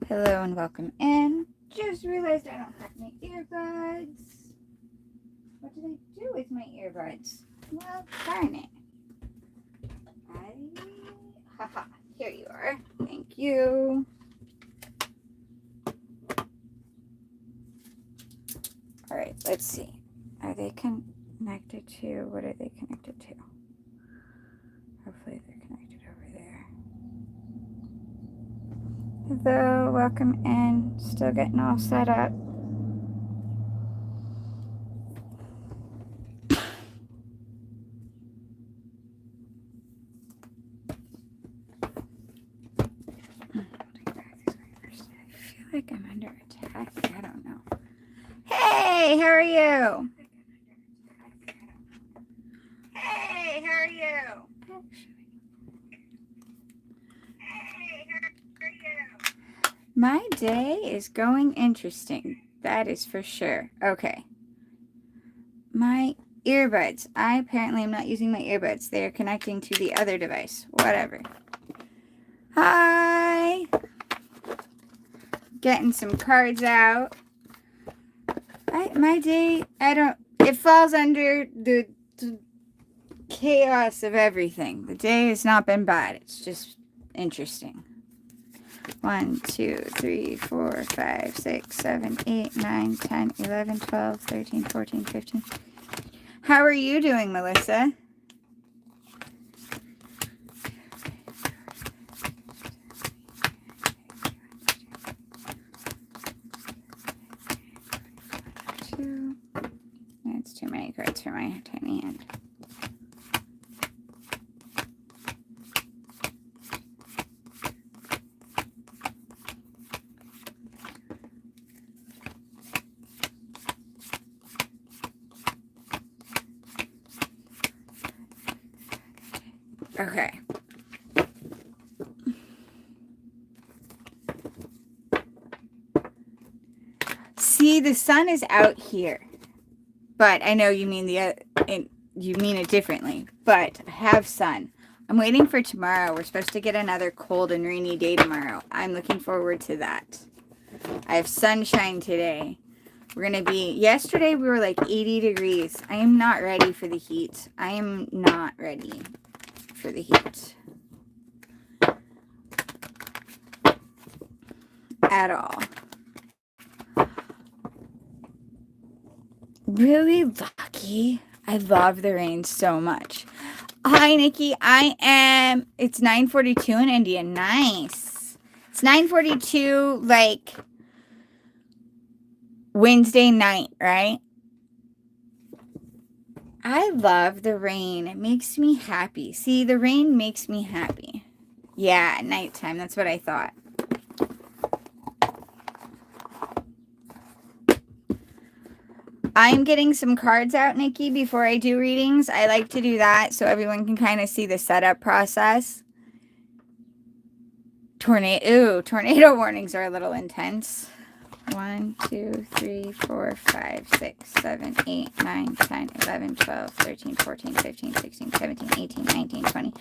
Hello and welcome in. Just realized I don't have my earbuds. What did I do with my earbuds? Well, darn it. Haha, here you are. Thank you. Alright, let's see. Are they connected to, what are they connected to? Hopefully they're connected over there. Hello, welcome in. Still getting all set up. I feel like I'm under attack. I don't know. Hey, how are you? Hey, how are you? Hey, how are you? My day is going interesting. That is for sure. Okay. My earbuds. I apparently am not using my earbuds. They are connecting to the other device. Whatever. Hi. Getting some cards out. My day, it falls under the chaos of everything. The day has not been bad. It's just interesting. 1, 2, 3, 4, 5, 6, 7, 8, 9, 10, 11, 12, 13, 14, 15. How are you doing, Melissa? That's too many cards for my tiny hand. Okay. See, the sun is out here. But I know you mean you mean it differently. But I have sun. I'm waiting for tomorrow. We're supposed to get another cold and rainy day tomorrow. I'm looking forward to that. I have sunshine today. We're going to be... Yesterday we were like 80 degrees. I am not ready for the heat. I am not ready for the heat. At all. Really lucky. I love the rain so much. Hi, Nikki. It's 9:42 in India. Nice. It's 9:42, like, Wednesday night, right? I love the rain. It makes me happy. See, the rain makes me happy. Yeah, at nighttime. That's what I thought. I'm getting some cards out, Nikki, before I do readings. I like to do that so everyone can kind of see the setup process. Tornado warnings are a little intense. 1, 2, 3, 4, 5, 6, 7, 8, 9, 10, 11, 12, 13, 14, 15, 16, 17, 18, 19, 20,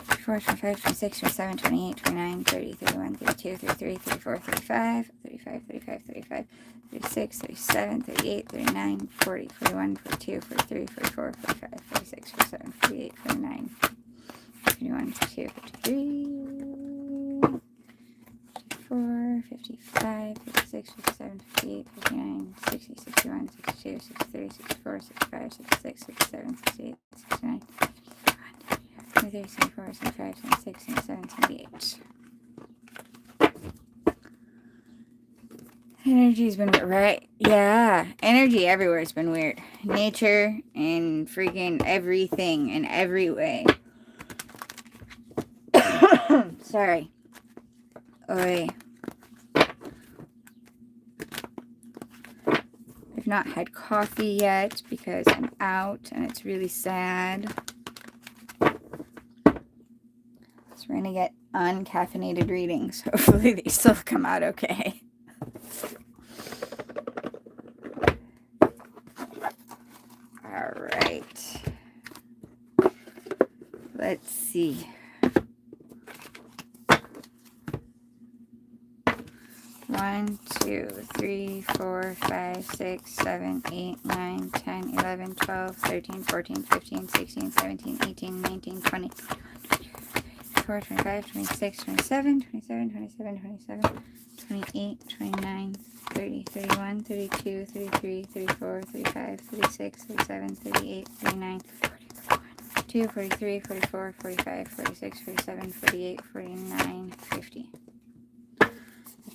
24, 25, 26, 27, 28, 29, 30, 31, 32, 33, 34, 35, 35, 35, 35, 36, 37, 38, 39, 40, 41, 42, 43, 44, 45, 46, 47, 48, 49, 51, 52, 53, 54, 55, 56, 57, 58, 59, 60, 61, 62, 63, 64, 65, 66, 67, 68, 69, 73, 74, 75, 76, 77, 78. Energy's been right. Yeah, energy everywhere has been weird. Nature and freaking everything in every way. Sorry. Oy. I've not had coffee yet because I'm out and it's really sad. So we're going to get uncaffeinated readings. Hopefully they still come out okay. All right. Let's see. 1, 2, 3, 4, 5, 6, 7, 8, 9, 10, 11, 12, 13, 14, 15, 16, 17, 18, 19, 20, 24, 25, 26, 27, 27, 27, 27, 28, 29, 30, 31, 32, 33, 34, 35, 36, 37, 38, 39, 42, 43, 44, 45, 46, 47, 48, 49, 50.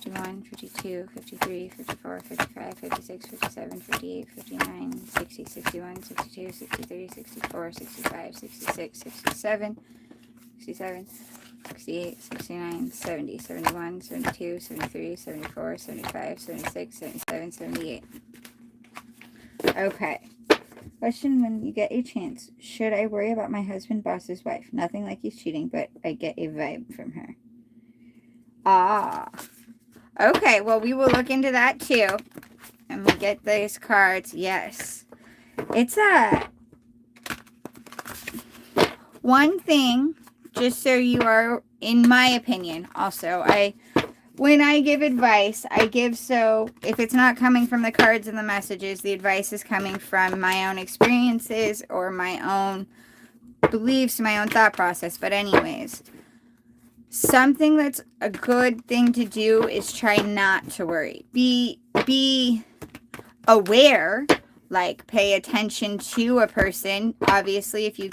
51, 52, 53, 54, 55, 56, 57, 58, 59, 60, 61, 62, 63, 64, 65, 66, 67, 67, 68, 69, 70, 71, 72, 73, 74, 75, 76, 77, 78. Okay. Question when you get a chance. Should I worry about my husband, boss's wife? Nothing like he's cheating, but I get a vibe from her. Ah. Okay, well, we will look into that too. And we get these cards. Yes. It's one thing, just so you are, in my opinion, also, when I give advice, I give so, if it's not coming from the cards and the messages, the advice is coming from my own experiences or my own beliefs, my own thought process. But anyways, something that's a good thing to do is try not to worry. Be aware, like pay attention to a person. Obviously, if you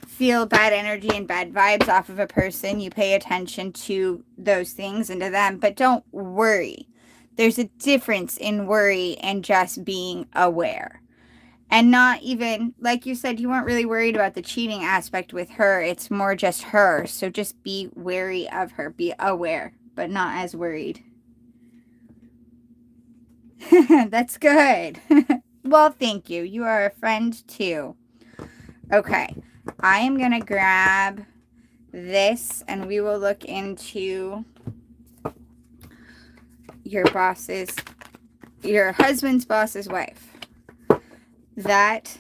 feel bad energy and bad vibes off of a person, you pay attention to those things and to them, but don't worry. There's a difference in worry and just being aware. And not even, like you said, you weren't really worried about the cheating aspect with her. It's more just her. So just be wary of her. Be aware, but not as worried. That's good. Well, thank you. You are a friend too. Okay. I am going to grab this and we will look into your husband's boss's wife. That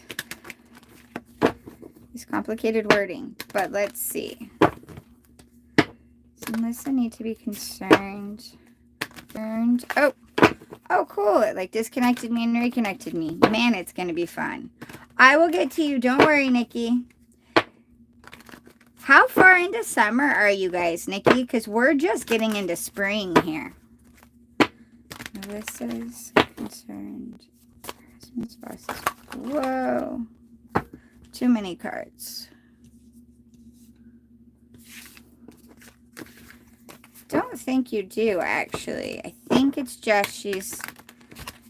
is complicated wording, but let's see. Does Melissa need to be concerned? Oh, cool. It like disconnected me and reconnected me. Man, it's going to be fun. I will get to you. Don't worry, Nikki. How far into summer are you guys, Nikki? Because we're just getting into spring here. Melissa's concerned. Husband's boss. Whoa. Too many cards. Don't think you do, actually. I think it's just she's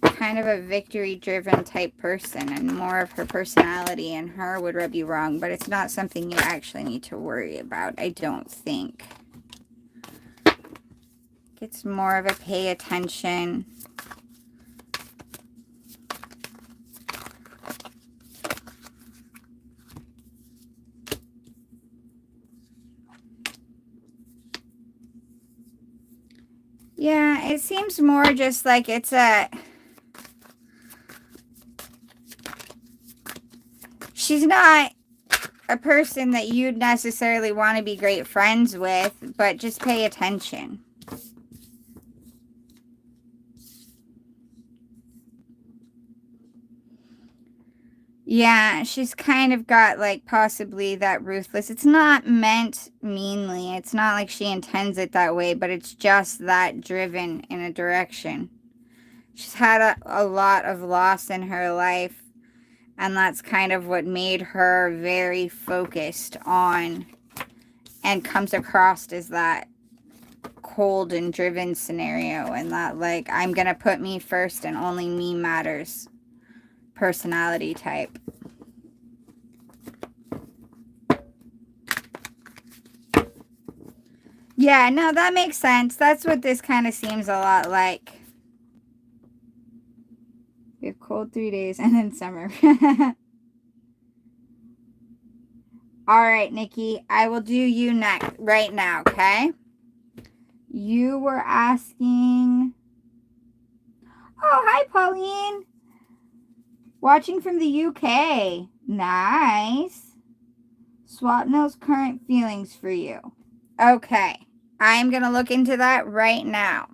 kind of a victory-driven type person, and more of her personality and her would rub you wrong, but it's not something you actually need to worry about, I don't think. It's more of a pay attention. Yeah, it seems more just like it's she's not a person that you'd necessarily want to be great friends with, but just pay attention. Yeah, she's kind of got like possibly that ruthless. It's not meant meanly. It's not like she intends it that way, but it's just that driven in a direction. She's had a lot of loss in her life, and that's kind of what made her very focused on and comes across as that cold and driven scenario, and that like, I'm gonna put me first and only me matters personality type. Yeah, no, that makes sense. That's what this kind of seems a lot like. We have cold 3 days and then summer. All right, Nikki, I will do you next right now, okay? You were asking... Oh, hi, Pauline. Watching from the UK. Nice. Swapnil's current feelings for you. Okay. I'm going to look into that right now.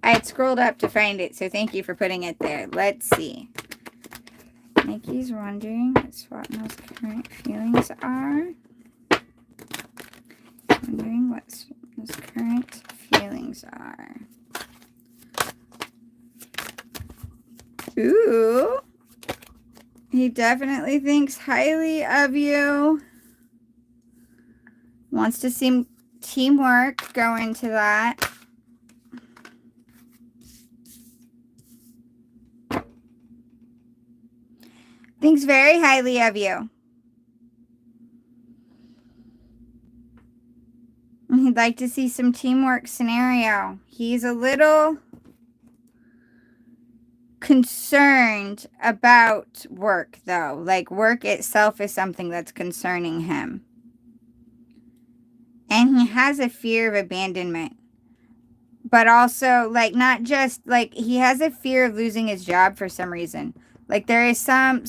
I had scrolled up to find it, so thank you for putting it there. Let's see. Nikki's wondering what Swapna's current feelings are. Wondering what Swapna's current feelings are. Ooh. He definitely thinks highly of you. Wants to see teamwork go into that. Thinks very highly of you. And he'd like to see some teamwork scenario. He's a little concerned about work, though. Like, work itself is something that's concerning him. And he has a fear of abandonment. But also, like, not just, like, he has a fear of losing his job for some reason. Like, there is some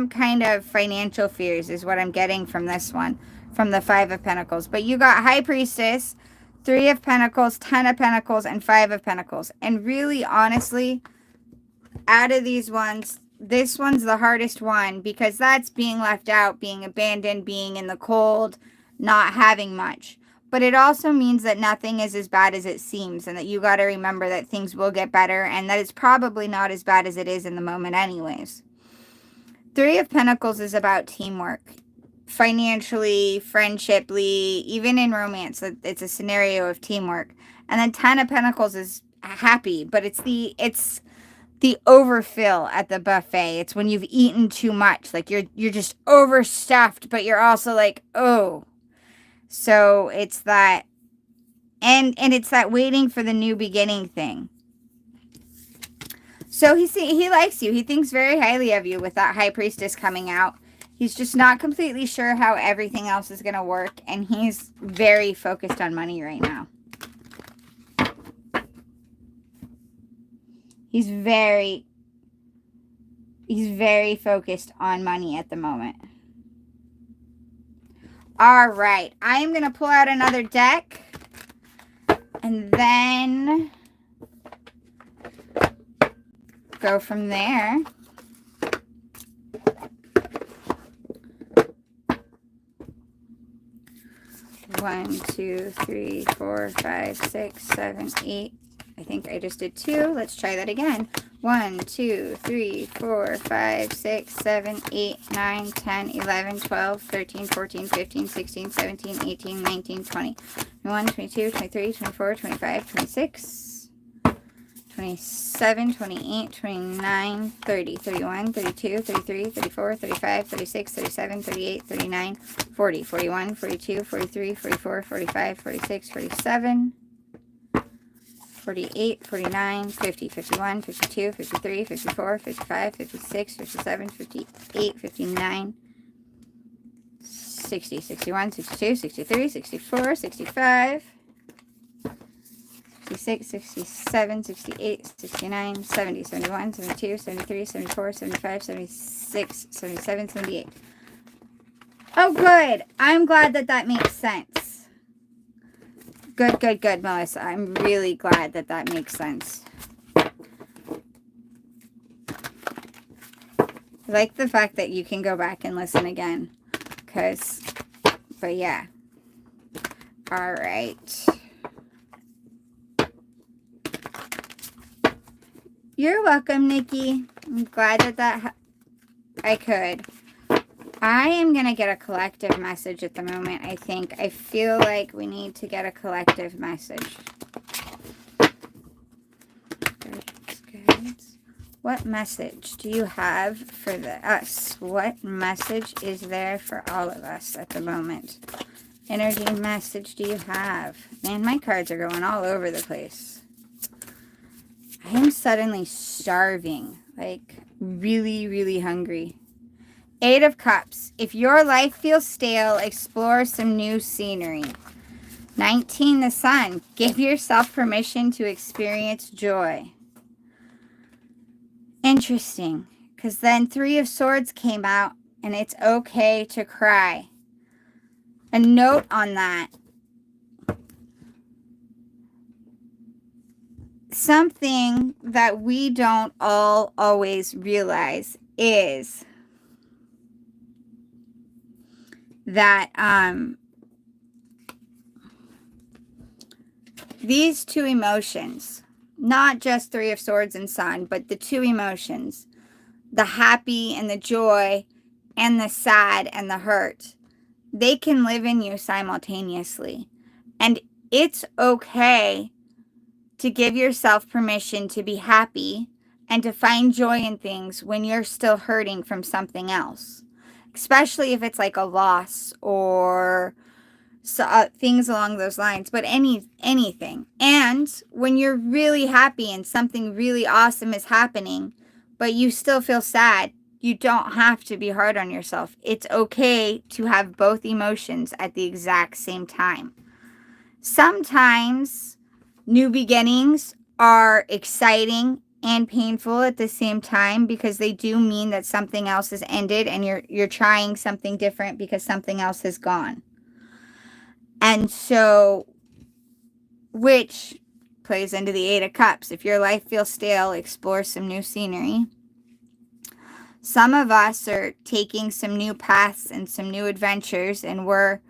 kind of financial fears is what I'm getting from this one. From the Five of Pentacles. But you got High Priestess, Three of Pentacles, Ten of Pentacles, and Five of Pentacles. And really, honestly, out of these ones, this one's the hardest one. Because that's being left out, being abandoned, being in the cold, not having much. But it also means that nothing is as bad as it seems. And that you got to remember that things will get better. And that it's probably not as bad as it is in the moment anyways. Three of Pentacles is about teamwork. Financially, friendshiply, even in romance, it's a scenario of teamwork. And then Ten of Pentacles is happy, but it's the overfill at the buffet. It's when you've eaten too much, like you're just overstuffed, but you're also like, oh. So it's that, and it's that waiting for the new beginning thing. So he likes you. He thinks very highly of you with that High Priestess coming out. He's just not completely sure how everything else is going to work. And he's very focused on money right now. He's very focused on money at the moment. All right. I am going to pull out another deck. And then go from there. One, two, three, 4, 5, 6, 7, 8. I think I just did 2. Let's try that again. 1, 2, 3, 4, 5, 6, 7, 8, 9, 10, 11, 12, 13, 14, 15, 16, 17, 18, 19, 20, 21, 22, 23, 24, 25, 26, 27, 28, 29, 30, 31, 32, 33, 34, 35, 36, 37, 38, 39, 40, 41, 42, 43, 44, 45, 46, 47, 48, 49, 50, 51, 52, 53, 54, 55, 56, 57, 58, 59, 60, 61, 62, 63, 64, 65, 66, 67, 68, 69, 70, 71, 72, 73, 74, 75, 76, 77, 78. Oh, good. I'm glad that makes sense. Good, good, good, Melissa. I'm really glad that makes sense. I like the fact that you can go back and listen again. But yeah. All right. You're welcome, Nikki. I'm glad that I could. I am going to get a collective message at the moment, I think. I feel like we need to get a collective message. What message do you have for us? What message is there for all of us at the moment? Energy message do you have? Man, my cards are going all over the place. I am suddenly starving. Like, really, really hungry. 8 of Cups. If your life feels stale, explore some new scenery. 19, the Sun. Give yourself permission to experience joy. Interesting. Because then 3 of Swords came out, and it's okay to cry. A note on that. something that we don't all always realize is that these two emotions, not just Three of Swords and Sun, but the two emotions, the happy and the joy and the sad and the hurt, they can live in you simultaneously. And it's okay to give yourself permission to be happy and to find joy in things when you're still hurting from something else, especially if it's like a loss or things along those lines, but anything. And when you're really happy and something really awesome is happening, but you still feel sad, you don't have to be hard on yourself. It's okay to have both emotions at the exact same time. Sometimes new beginnings are exciting and painful at the same time, because they do mean that something else has ended and you're trying something different because something else has gone. And so, which plays into the Eight of Cups. If your life feels stale, explore some new scenery. Some of us are taking some new paths and some new adventures, and we're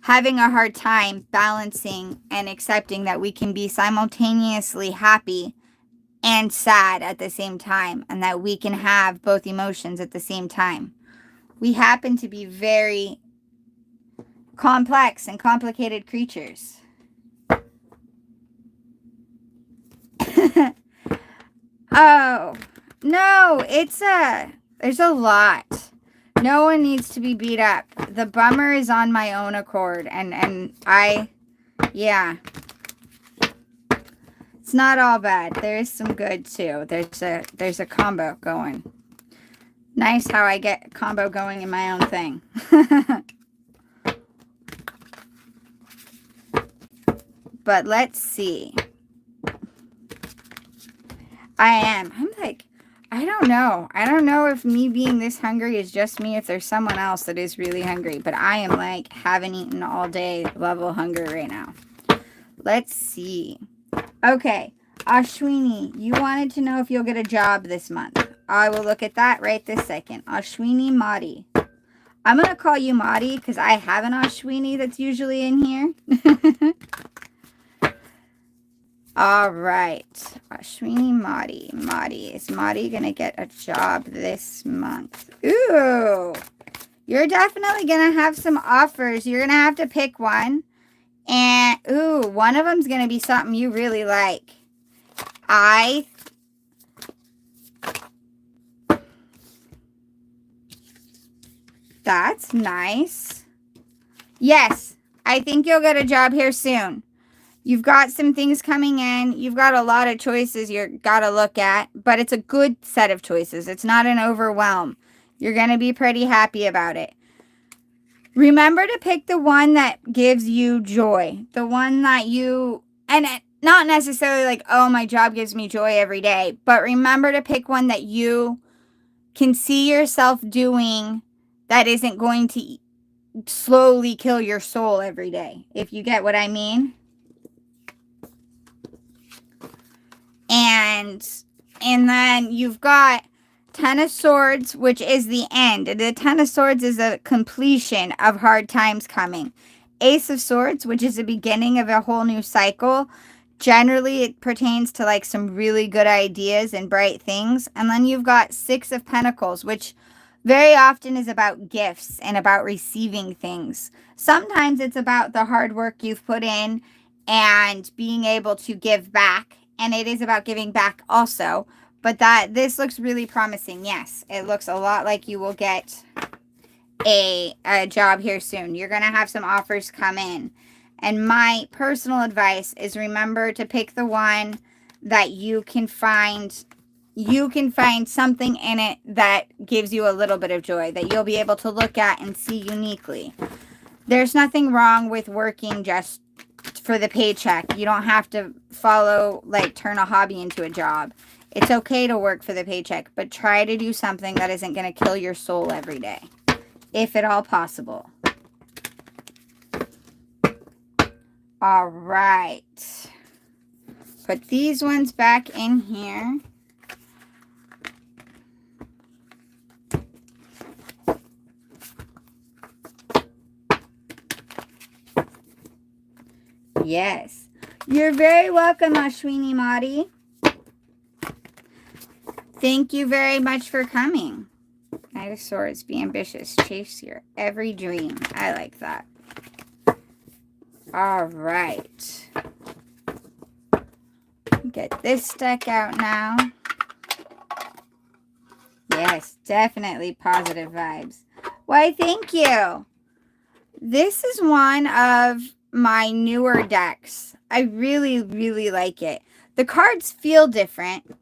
having a hard time balancing and accepting that we can be simultaneously happy and sad at the same time, and that we can have both emotions at the same time. We happen to be very complex and complicated creatures. Oh, no, there's a lot. No one needs to be beat up. The bummer is on my own accord, and yeah. It's not all bad. There is some good too. There's a combo going. Nice how I get a combo going in my own thing. But let's see. I'm like, I don't know. I don't know if me being this hungry is just me, if there's someone else that is really hungry. But I am like, haven't eaten all day level hunger right now. Let's see. Okay, Ashwini, you wanted to know if you'll get a job this month. I will look at that right this second. Ashwini Madi. I'm going to call you Madi because I have an Ashwini that's usually in here. All right. Ashwini Madi. Is Madi going to get a job this month? Ooh. You're definitely going to have some offers. You're going to have to pick one. And, ooh, one of them's going to be something you really like. That's nice. Yes, I think you'll get a job here soon. You've got some things coming in. You've got a lot of choices you've got to look at, but it's a good set of choices. It's not an overwhelm. You're going to be pretty happy about it. Remember to pick the one that gives you joy. The one that and not necessarily like, oh, my job gives me joy every day, but remember to pick one that you can see yourself doing that isn't going to slowly kill your soul every day, if you get what I mean. And then you've got Ten of Swords, which is the end. The Ten of Swords is a completion of hard times coming. Ace of Swords, which is the beginning of a whole new cycle. Generally, it pertains to like some really good ideas and bright things. And then you've got Six of Pentacles, which very often is about gifts and about receiving things. Sometimes it's about the hard work you've put in and being able to give back. And it is about giving back also. But this looks really promising. Yes, it looks a lot like you will get a job here soon. You're going to have some offers come in. And my personal advice is remember to pick the one that you can find something in it that gives you a little bit of joy, that you'll be able to look at and see uniquely. There's nothing wrong with working just for the paycheck. You don't have to turn a hobby into a job. It's okay to work for the paycheck, but try to do something that isn't going to kill your soul every day, if at all possible. All right. Put these ones back in here. Yes. You're very welcome, Ashwini Madi. Thank you very much for coming. Knight of Swords, be ambitious. Chase your every dream. I like that. All right. Get this deck out now. Yes, definitely positive vibes. Why, thank you. This is one of my newer decks. I really, really like it. The cards feel different,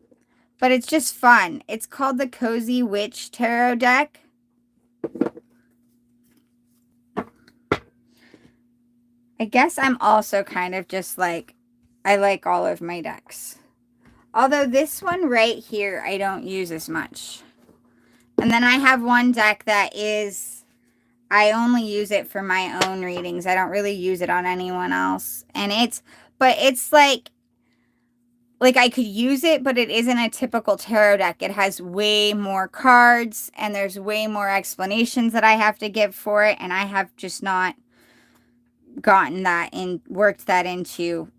but it's just fun. It's called the Cozy Witch Tarot deck. I guess I'm also kind of just like, I like all of my decks. Although this one right here, I don't use as much. And then I have one deck that is, I only use it for my own readings. I don't really use it on anyone else. And but it's like I could use it, but it isn't a typical tarot deck. It has way more cards and there's way more explanations that I have to give for it. And I have just not gotten that and worked that into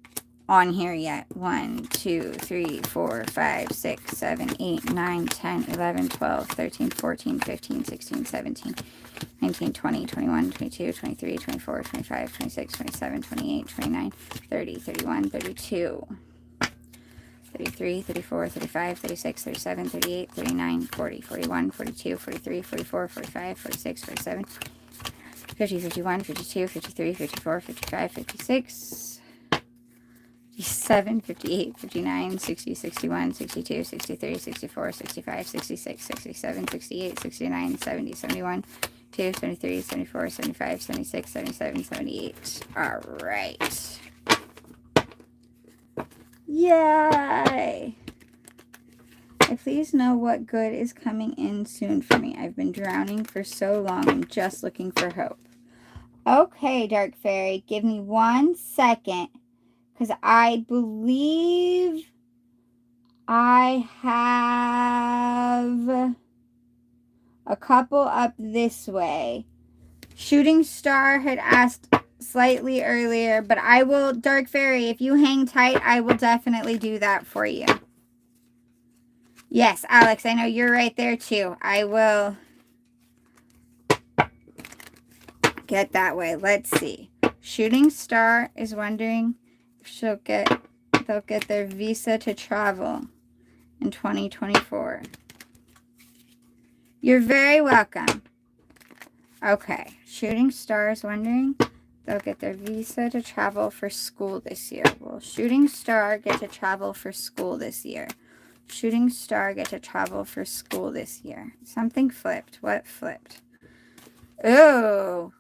on here yet. 1, 2, 3, 4, 5, 6, 7, 8, 9, 10, 11, 12, 13, 14, 15, 16, 17, 19, 20, 21, 22, 23, 24, 25, 26, 27, 28, 29, 30, 31, 32, 33, 34, 35, 36, 37, 38, 39, 40, 41, 42, 43, 44, 45, 46, 47, 50, 51, 52, 53, 54, 55, 56, 57, 58, 59, 60, 61, 62, 63, 64, 65, 66, 67, 68, 69, 70, 71, 2, 73, 74, 75, 76, 77, 78. All right. Yay! Please know what good is coming in soon for me. I've been drowning for so long. I'm just looking for hope. Okay, Dark Fairy, give me 1 second. Because I believe I have a couple up this way. Shooting Star had asked slightly earlier, but I will, Dark Fairy, if you hang tight, I will definitely do that for you. Yes, Alex, I know you're right there too. I will get that way. Let's see. Shooting Star is wondering if they'll get their visa to travel in 2024. You're very welcome. Okay, Shooting Star is wondering they'll get their visa to travel for school this year. Will Shooting Star get to travel for school this year? Shooting Star get to travel for school this year. Something flipped. What flipped? Oh.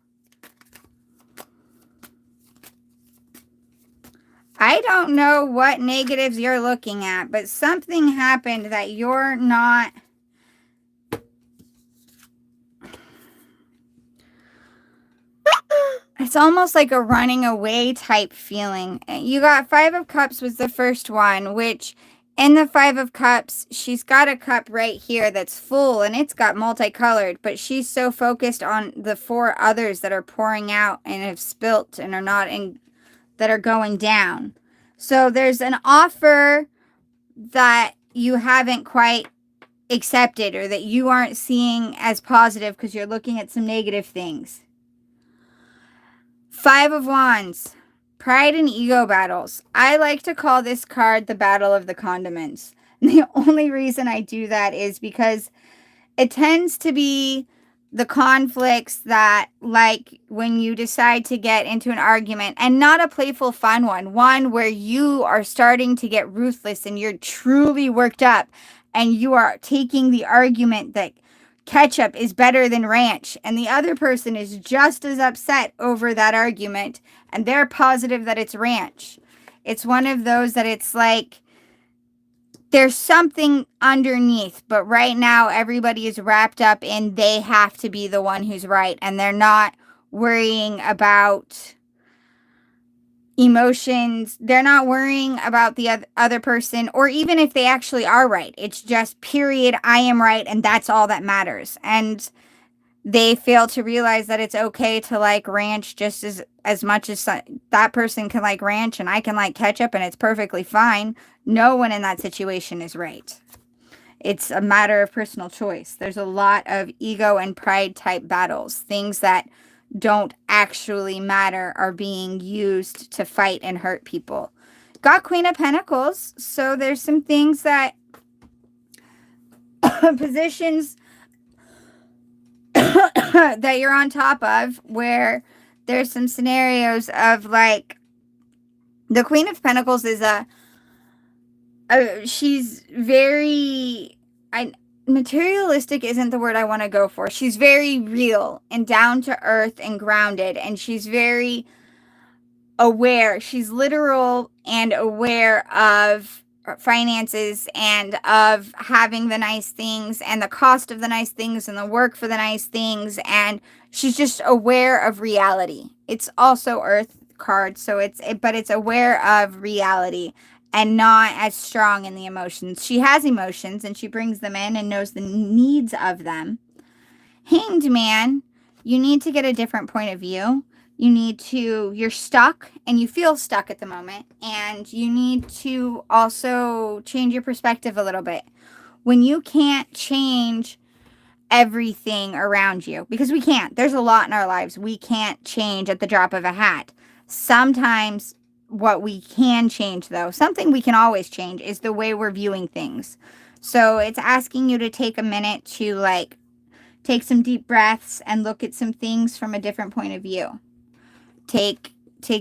I don't know what negatives you're looking at, but something happened that you're not... It's almost like a running away type feeling. You got 5 of Cups was the first one, which in the 5 of Cups, she's got a cup right here that's full and it's got multicolored, but she's so focused on the 4 others that are pouring out and have spilt and are not in, that are going down. So there's an offer that you haven't quite accepted or that you aren't seeing as positive because you're looking at some negative things. 5 of Wands, Pride and Ego Battles. I like to call this card the Battle of the Condiments. And the only reason I do that is because it tends to be the conflicts that, like, when you decide to get into an argument, and not a playful, fun one where you are starting to get ruthless and you're truly worked up and you are taking the argument that ketchup is better than ranch, and the other person is just as upset over that argument and they're positive that it's ranch. It's one of those that it's like there's something underneath, but right now everybody is wrapped up in they have to be the one who's right, and they're not worrying about emotions. They're not worrying about the other person, or even if they actually are right. It's just period, I am right, and that's all that matters. And they fail to realize that it's okay to like ranch just as much as that person can like ranch and I can like ketchup, and it's perfectly fine. No one in that situation is right. It's a matter of personal choice. There's a lot of ego and pride type battles. Things that don't actually matter are being used to fight and hurt people. Got Queen of Pentacles. So there's some things that positions that you're on top of, where there's some scenarios of like the Queen of Pentacles is she's very, materialistic isn't the word I want to go for. She's very real and down to earth and grounded, and she's very aware. She's literal and aware of finances and of having the nice things and the cost of the nice things and the work for the nice things, and she's just aware of reality. It's also earth card, so but it's aware of reality and not as strong in the emotions. She has emotions and she brings them in and knows the needs of them. Hanged Man, you need to get a different point of view. You're stuck and you feel stuck at the moment, and you need to also change your perspective a little bit. When you can't change everything around you, because we can't, there's a lot in our lives we can't change at the drop of a hat. Sometimes what we can change, though, something we can always change, is the way we're viewing things. So it's asking you to take a minute to like take some deep breaths and look at some things from a different point of view. Take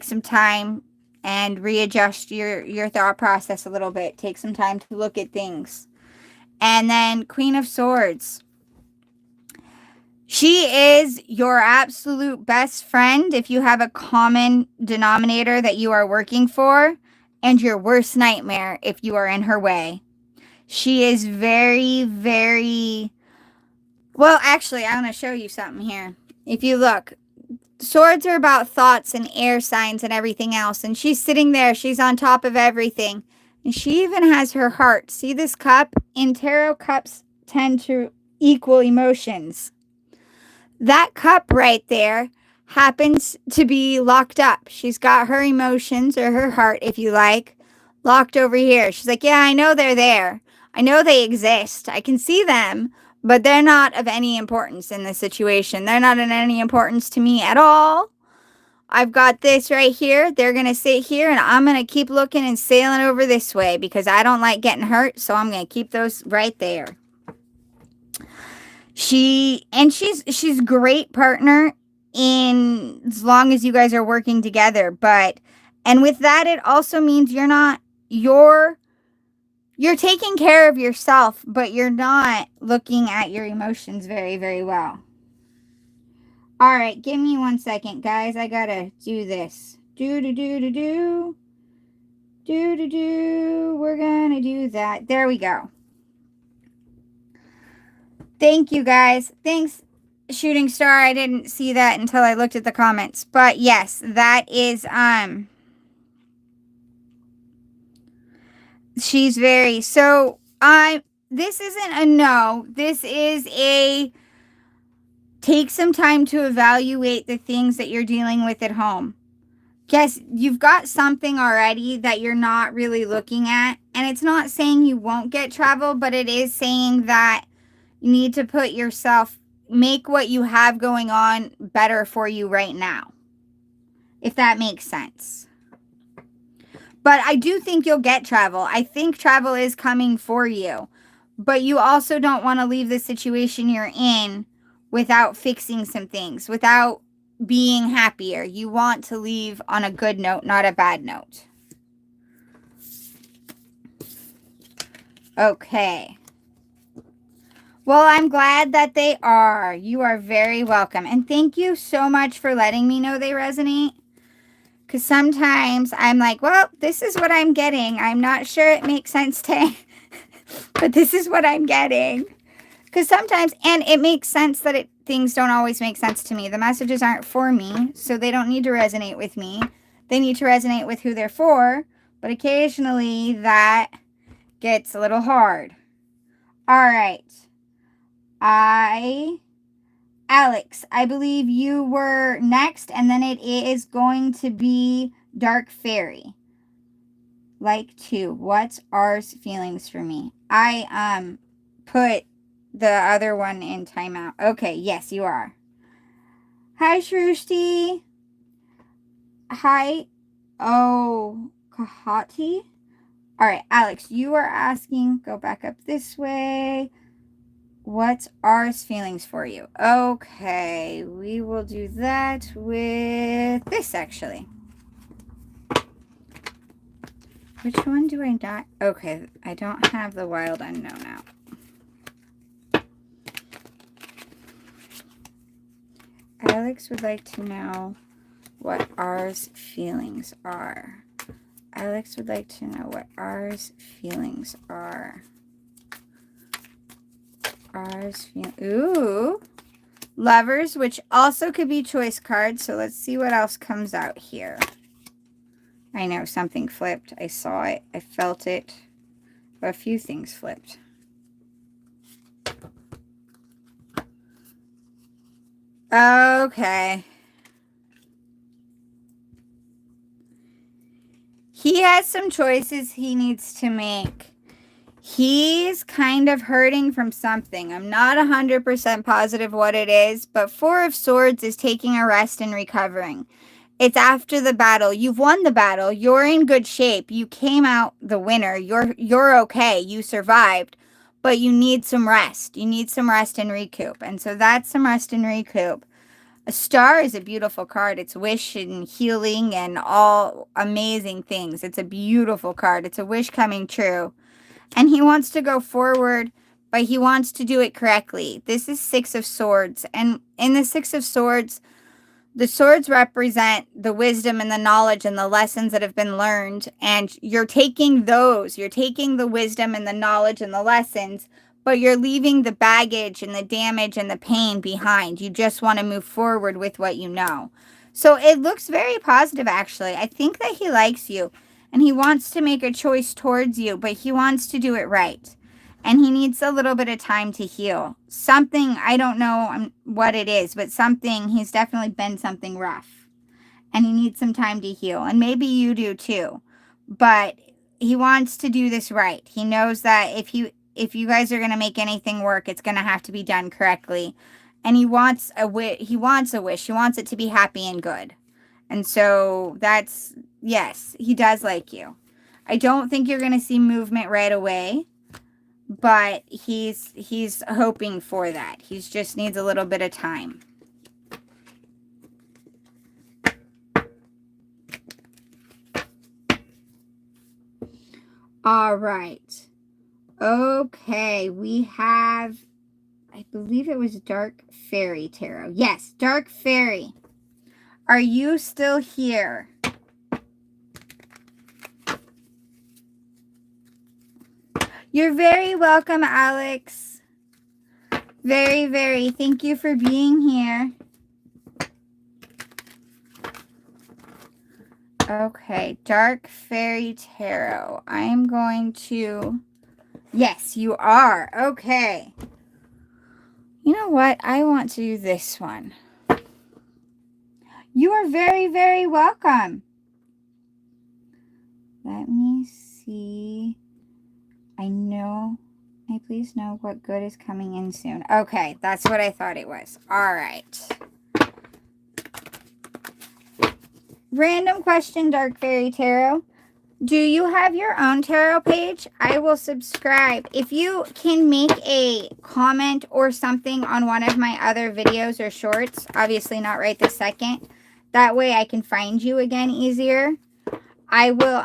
some time and readjust your thought process a little bit. Take some time to look at things. And then Queen of Swords. She is your absolute best friend if you have a common denominator that you are working for, and your worst nightmare if you are in her way. She is very, very... Well, actually, I want to show you something here. If you look, swords are about thoughts and air signs and everything else. And she's sitting there. She's on top of everything. And she even has her heart. See this cup? In tarot, cups tend to equal emotions. That cup right there happens to be locked up. She's got her emotions, or her heart, if you like, locked over here. She's like, yeah, I know they're there. I know they exist. I can see them. But they're not of any importance in this situation. They're not of any importance to me at all. I've got this right here. They're going to sit here, and I'm going to keep looking and sailing over this way because I don't like getting hurt. So I'm going to keep those right there. She's a great partner in as long as you guys are working together. And with that, it also means you're taking care of yourself, but you're not looking at your emotions very, very well. All right, give me 1 second, guys. I gotta do this. Do. We're gonna do that. There we go. Thank you, guys. Thanks, Shooting Star. I didn't see that until I looked at the comments. But yes, that is, she's very, so this isn't a no. This is a take some time to evaluate the things that you're dealing with at home. Yes, you've got something already that you're not really looking at. And it's not saying you won't get travel, but it is saying that you need to make what you have going on better for you right now. If that makes sense. But I do think you'll get travel. I think travel is coming for you. But you also don't want to leave the situation you're in without fixing some things, without being happier. You want to leave on a good note, not a bad note. Okay. Well, I'm glad that they are. You are very welcome. And thank you so much for letting me know they resonate. Because sometimes I'm like, well, this is what I'm getting. I'm not sure it makes sense to... but this is what I'm getting. Because sometimes, and it makes sense that things don't always make sense to me. The messages aren't for me, so they don't need to resonate with me. they need to resonate with who they're for, but occasionally that gets a little hard. All right. Alex, I believe you were next, and then it is going to be Dark Fairy. Like to, what's ours feelings for me? I put the other one in timeout. Okay, yes, you are. Hi, Shrushti. Hi, oh, Kahati. All right, Alex, you are asking, go back up this way. What's ours feelings for you? Okay, we will do that with this actually. Which one do I not? Okay, I don't have the Wild Unknown out. Alex would like to know what ours feelings are. Alex would like to know what ours feelings are. Ours feel. Ooh. Lovers, which also could be choice cards. So let's see what else comes out here. I know something flipped. I saw it. I felt it. But a few things flipped. Okay. He has some choices he needs to make. He's kind of hurting from something. I'm not 100% positive what it is, but Four of Swords is taking a rest and recovering. It's after the battle. You've won the battle. You're in good shape. You came out the winner. You're okay. You survived, but you need some rest. You need some rest and recoup. And so that's some rest and recoup. A star is a beautiful card. It's wish and healing and all amazing things. It's a beautiful card. It's a wish coming true. And he wants to go forward, but he wants to do it correctly. This is Six of Swords. And in the Six of Swords, the swords represent the wisdom and the knowledge and the lessons that have been learned. And you're taking those. You're taking the wisdom and the knowledge and the lessons, but you're leaving the baggage and the damage and the pain behind. You just want to move forward with what you know. So it looks very positive, actually. I think that he likes you. And he wants to make a choice towards you, but he wants to do it right. And he needs a little bit of time to heal. Something, I don't know what it is, but something, he's definitely been something rough. And he needs some time to heal. And maybe you do too. But he wants to do this right. He knows that if you guys are going to make anything work, it's going to have to be done correctly. And he wants a wish. He wants it to be happy and good. And so that's, yes, he does like you. I don't think you're going to see movement right away, but he's hoping for that. He just needs a little bit of time. All right. Okay, we have, I believe it was Dark Fairy Tarot. Yes, Dark Fairy. Are you still here? You're very welcome, Alex. Very, very. Thank you for being here. Okay, Dark Fairy Tarot. I am going to... Yes, you are. Okay. You know what? I want to do this one. You are very, very welcome. Let me see. I know. May I please know what good is coming in soon? Okay, that's what I thought it was. All right. Random question, Dark Fairy Tarot. Do you have your own tarot page? I will subscribe. If you can make a comment or something on one of my other videos or shorts, obviously not right this second, that way I can find you again easier. I will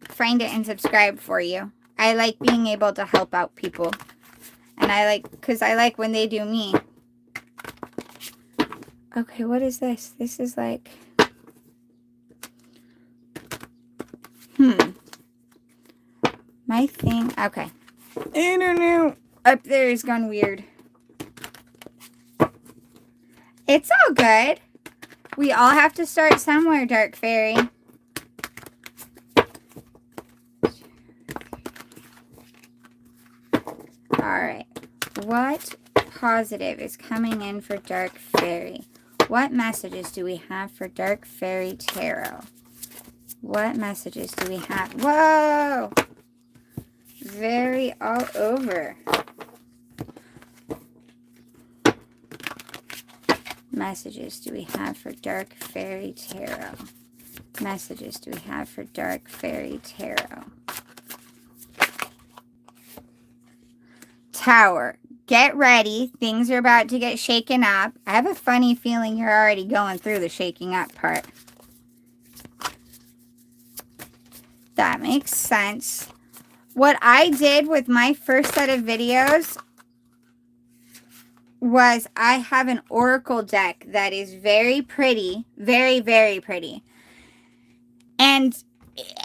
find it and subscribe for you. I like being able to help out people. And because I like when they do me. Okay, what is this? This is like... My thing, okay. Internet up there is gone weird. It's all good. We all have to start somewhere, Dark Fairy. right. What positive is coming in for Dark Fairy? What messages do we have for Dark Fairy Tarot? What messages do we have? Whoa! Very all over. Messages do we have for Dark Fairy Tarot? Messages do we have for Dark Fairy Tarot? Tower. Get ready. Things are about to get shaken up. I have a funny feeling you're already going through the shaking up part. That makes sense. What I did with my first set of videos was I have an oracle deck that is very pretty. Very, very pretty. And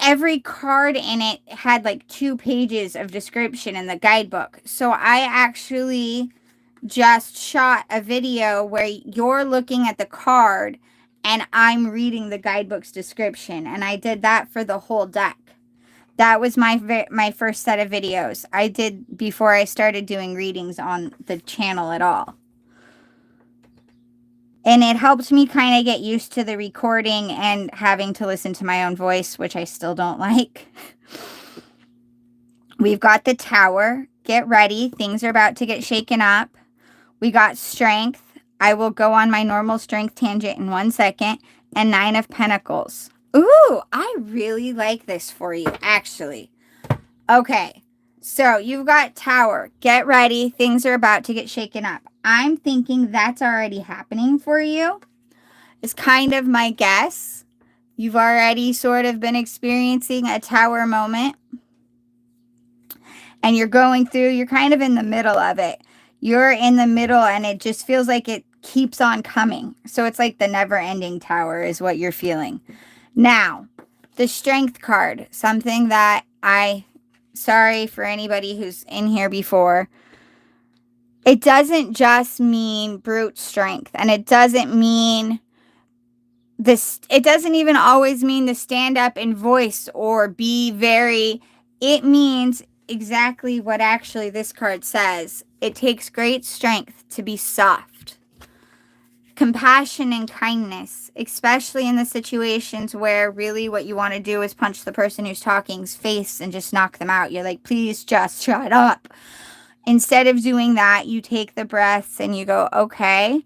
every card in it had like 2 pages of description in the guidebook. So I actually just shot a video where you're looking at the card and I'm reading the guidebook's description. And I did that for the whole deck. That was my first set of videos I did before I started doing readings on the channel at all. And it helped me kind of get used to the recording and having to listen to my own voice, which I still don't like. We've got the Tower. Get ready. Things are about to get shaken up. We got Strength. I will go on my normal strength tangent in 1 second. And 9 of Pentacles. Ooh, I really like this for you, actually. Okay, so you've got Tower. Get ready. Things are about to get shaken up. I'm thinking that's already happening for you. It's kind of my guess. You've already sort of been experiencing a Tower moment. And you're going through, you're kind of in the middle of it. You're in the middle and it just feels like it keeps on coming. So it's like the never-ending Tower is what you're feeling. Now, the Strength card, something that sorry for anybody who's in here before. It doesn't just mean brute strength, and it doesn't mean this. It doesn't even always mean to stand up and voice or be very. It means exactly what actually this card says. It takes great strength to be soft. Compassion and kindness, especially in the situations where really what you want to do is punch the person who's talking's face and just knock them out. You're like, please just shut up. Instead of doing that, you take the breaths and you go, okay,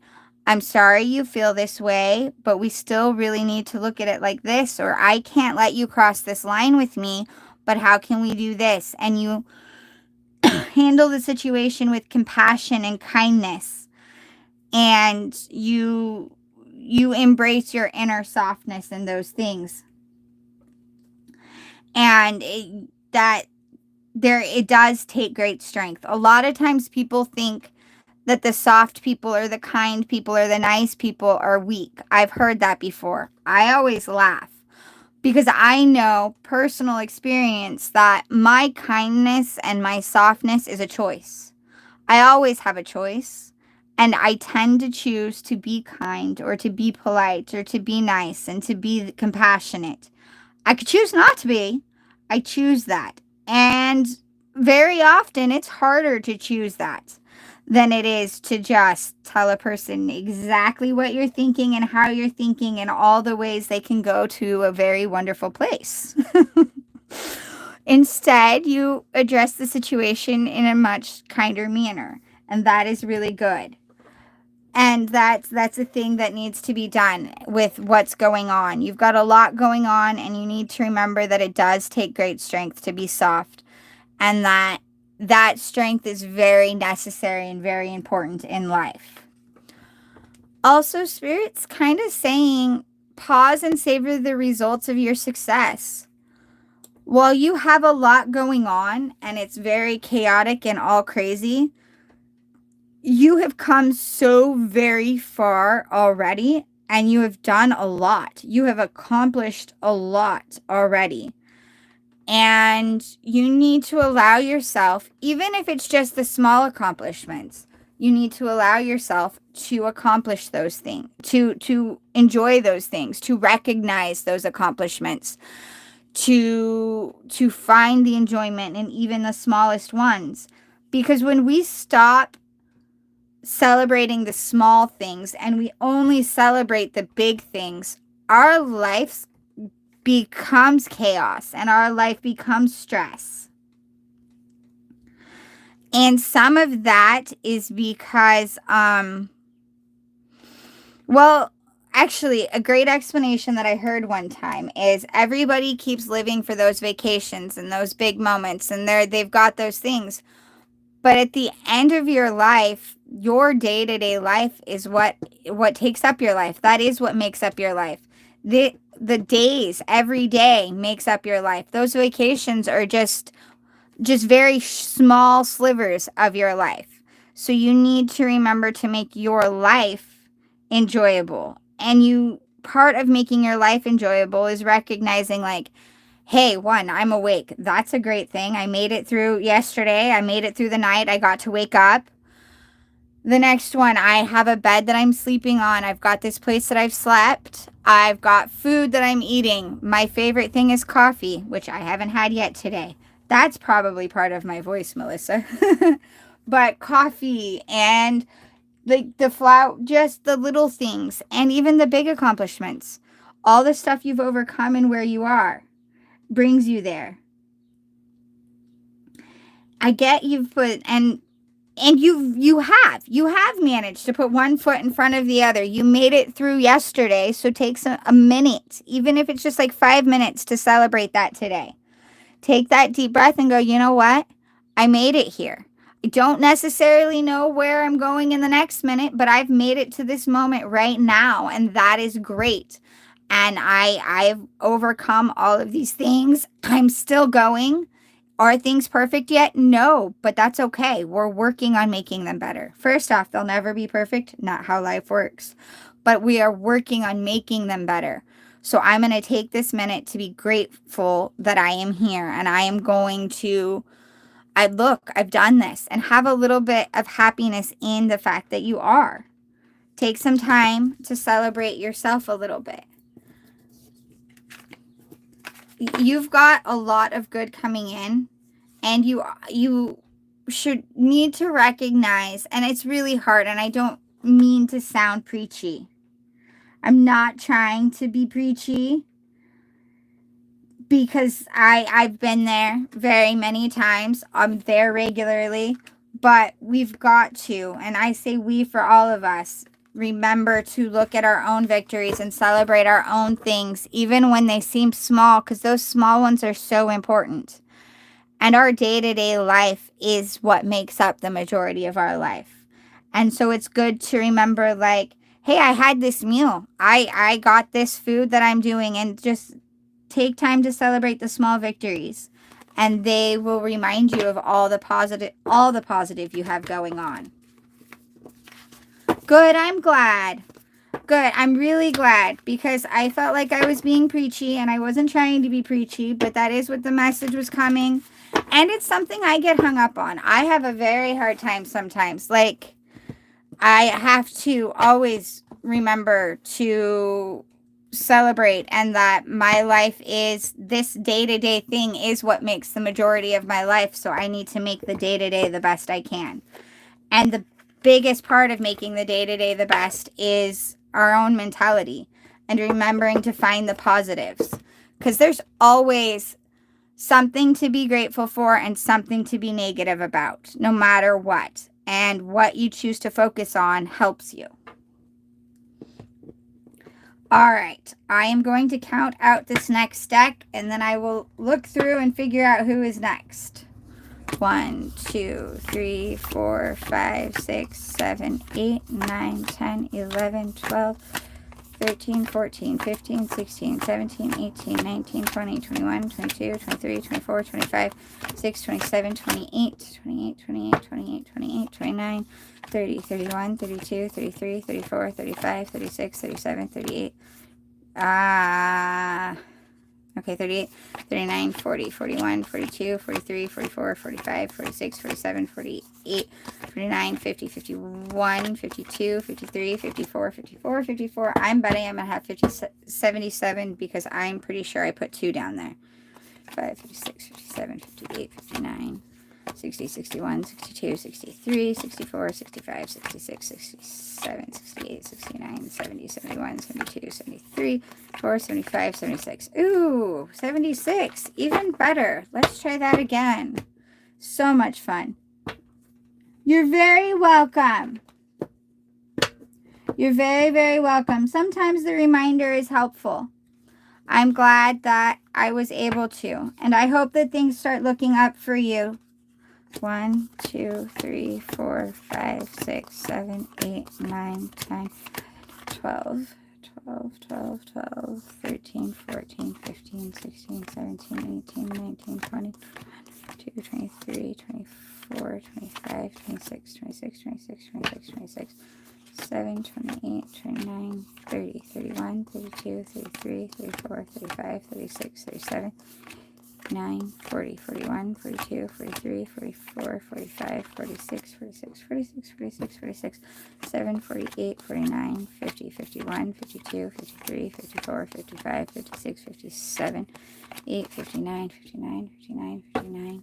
I'm sorry you feel this way, but we still really need to look at it like this, or I can't let you cross this line with me, but how can we do this? And you handle the situation with compassion and kindness. And you embrace your inner softness and those things. And it does take great strength. A lot of times people think that the soft people or the kind people or the nice people are weak. I've heard that before. I always laugh because I know personal experience that my kindness and my softness is a choice. I always have a choice. And I tend to choose to be kind or to be polite or to be nice and to be compassionate. I could choose not to be. I choose that. And very often it's harder to choose that than it is to just tell a person exactly what you're thinking and how you're thinking and all the ways they can go to a very wonderful place. Instead, you address the situation in a much kinder manner. And that is really good. And that's a thing that needs to be done with what's going on. You've got a lot going on, and you need to remember that it does take great strength to be soft, and that strength is very necessary and very important in life. Also, Spirit's kind of saying, pause and savor the results of your success. While you have a lot going on, and it's very chaotic and all crazy, you have come so very far already, and you have done a lot. You have accomplished a lot already. And you need to allow yourself, even if it's just the small accomplishments, you need to allow yourself to accomplish those things, to enjoy those things, to recognize those accomplishments, to find the enjoyment in even the smallest ones. Because when we stop celebrating the small things and we only celebrate the big things, our life becomes chaos and our life becomes stress. And some of that is because, well, actually, a great explanation that I heard one time is everybody keeps living for those vacations and those big moments, and they've got those things. But at the end of your life, your day-to-day life is what takes up your life. That is what makes up your life. The days, every day makes up your life. Those vacations are just very small slivers of your life. So you need to remember to make your life enjoyable. And part of making your life enjoyable is recognizing, like, hey, one, I'm awake. That's a great thing. I made it through yesterday. I made it through the night. I got to wake up. The next one, I have a bed that I'm sleeping on. I've got this place that I've slept. I've got food that I'm eating. My favorite thing is coffee, which I haven't had yet today. That's probably part of my voice, Melissa. But coffee and the flower, just the little things, and even the big accomplishments. All the stuff you've overcome and where you are brings you there. I get you've put, and you have managed to put one foot in front of the other. You made it through yesterday, so take a minute, even if it's just like 5 minutes, to celebrate that today. Take that deep breath and go, you know what? I made it here. I don't necessarily know where I'm going in the next minute, but I've made it to this moment right now, and that is great. And I've overcome all of these things. I'm still going. Are things perfect yet? No, but that's okay. We're working on making them better. First off, they'll never be perfect. Not how life works. But we are working on making them better. So I'm going to take this minute to be grateful that I am here. And I am going to, I've done this. And have a little bit of happiness in the fact that you are. Take some time to celebrate yourself a little bit. You've got a lot of good coming in, and you should need to recognize, and it's really hard, and I don't mean to sound preachy. I'm not trying to be preachy, because I've been there very many times. I'm there regularly, but we've got to, and I say we for all of us, remember to look at our own victories and celebrate our own things, even when they seem small, because those small ones are so important. And our day-to-day life is what makes up the majority of our life. And so it's good to remember, like, hey, I had this meal. I got this food that I'm doing, and just take time to celebrate the small victories. And they will remind you of all the positive you have going on. Good, I'm glad. Good, I'm really glad, because I felt like I was being preachy, and I wasn't trying to be preachy, but that is what the message was coming. And it's something I get hung up on. I have a very hard time sometimes. Like, I have to always remember to celebrate, and that my life is, this day-to-day thing is what makes the majority of my life. So I need to make the day-to-day the best I can. And the biggest part of making the day-to-day the best is our own mentality and remembering to find the positives, because there's always something to be grateful for and something to be negative about, no matter what. And what you choose to focus on helps you. All right, I am going to count out this next deck, and then I will look through and figure out who is next. 1, 2, 3, 4, 5, 6, 7, 8, 9, 10, 11, 12, 13, 14, 15, 16, 17, 18, 19, 20, 21, 22, 23, 24, 25, 6, 27, 28, 28, 28, 28, 28, 29, 30, 31, 32, 33, 34, 35, 36, 37, 38. Okay, 38, 39, 40, 41, 42, 43, 44, 45, 46, 47, 48, 49, 50, 51, 52, 53, 54, 54, 54. I'm betting I'm going to have 77, because I'm pretty sure I put 2 down there. 5, 56, 57, 58, 59. 60, 61, 62, 63, 64, 65, 66, 67, 68, 69, 70, 71, 72, 73, 74, 75, 76. Ooh, 76. Even better. Let's try that again. So much fun. You're very welcome. You're very, very welcome. Sometimes the reminder is helpful. I'm glad that I was able to. And I hope that things start looking up for you. 1, 2, 3, 4, 5, 6, 7, 8, 9, 10, 12, 13, 14, 15, 16, 17, 18, 19, 20, 22, 23, 24, 25, 26, 26, 26, 26, 26, 7, 28, 29, 30, 31, 32, 33, 34, 35, 36, 37, 9, 40, 41, 42, 43, 44, 45, 46, 46, 46, 46, 46, 7, 48, 49, 50, 51, 52, 53, 54, 55, 56, 57, 8, 59, 59, 59, 59,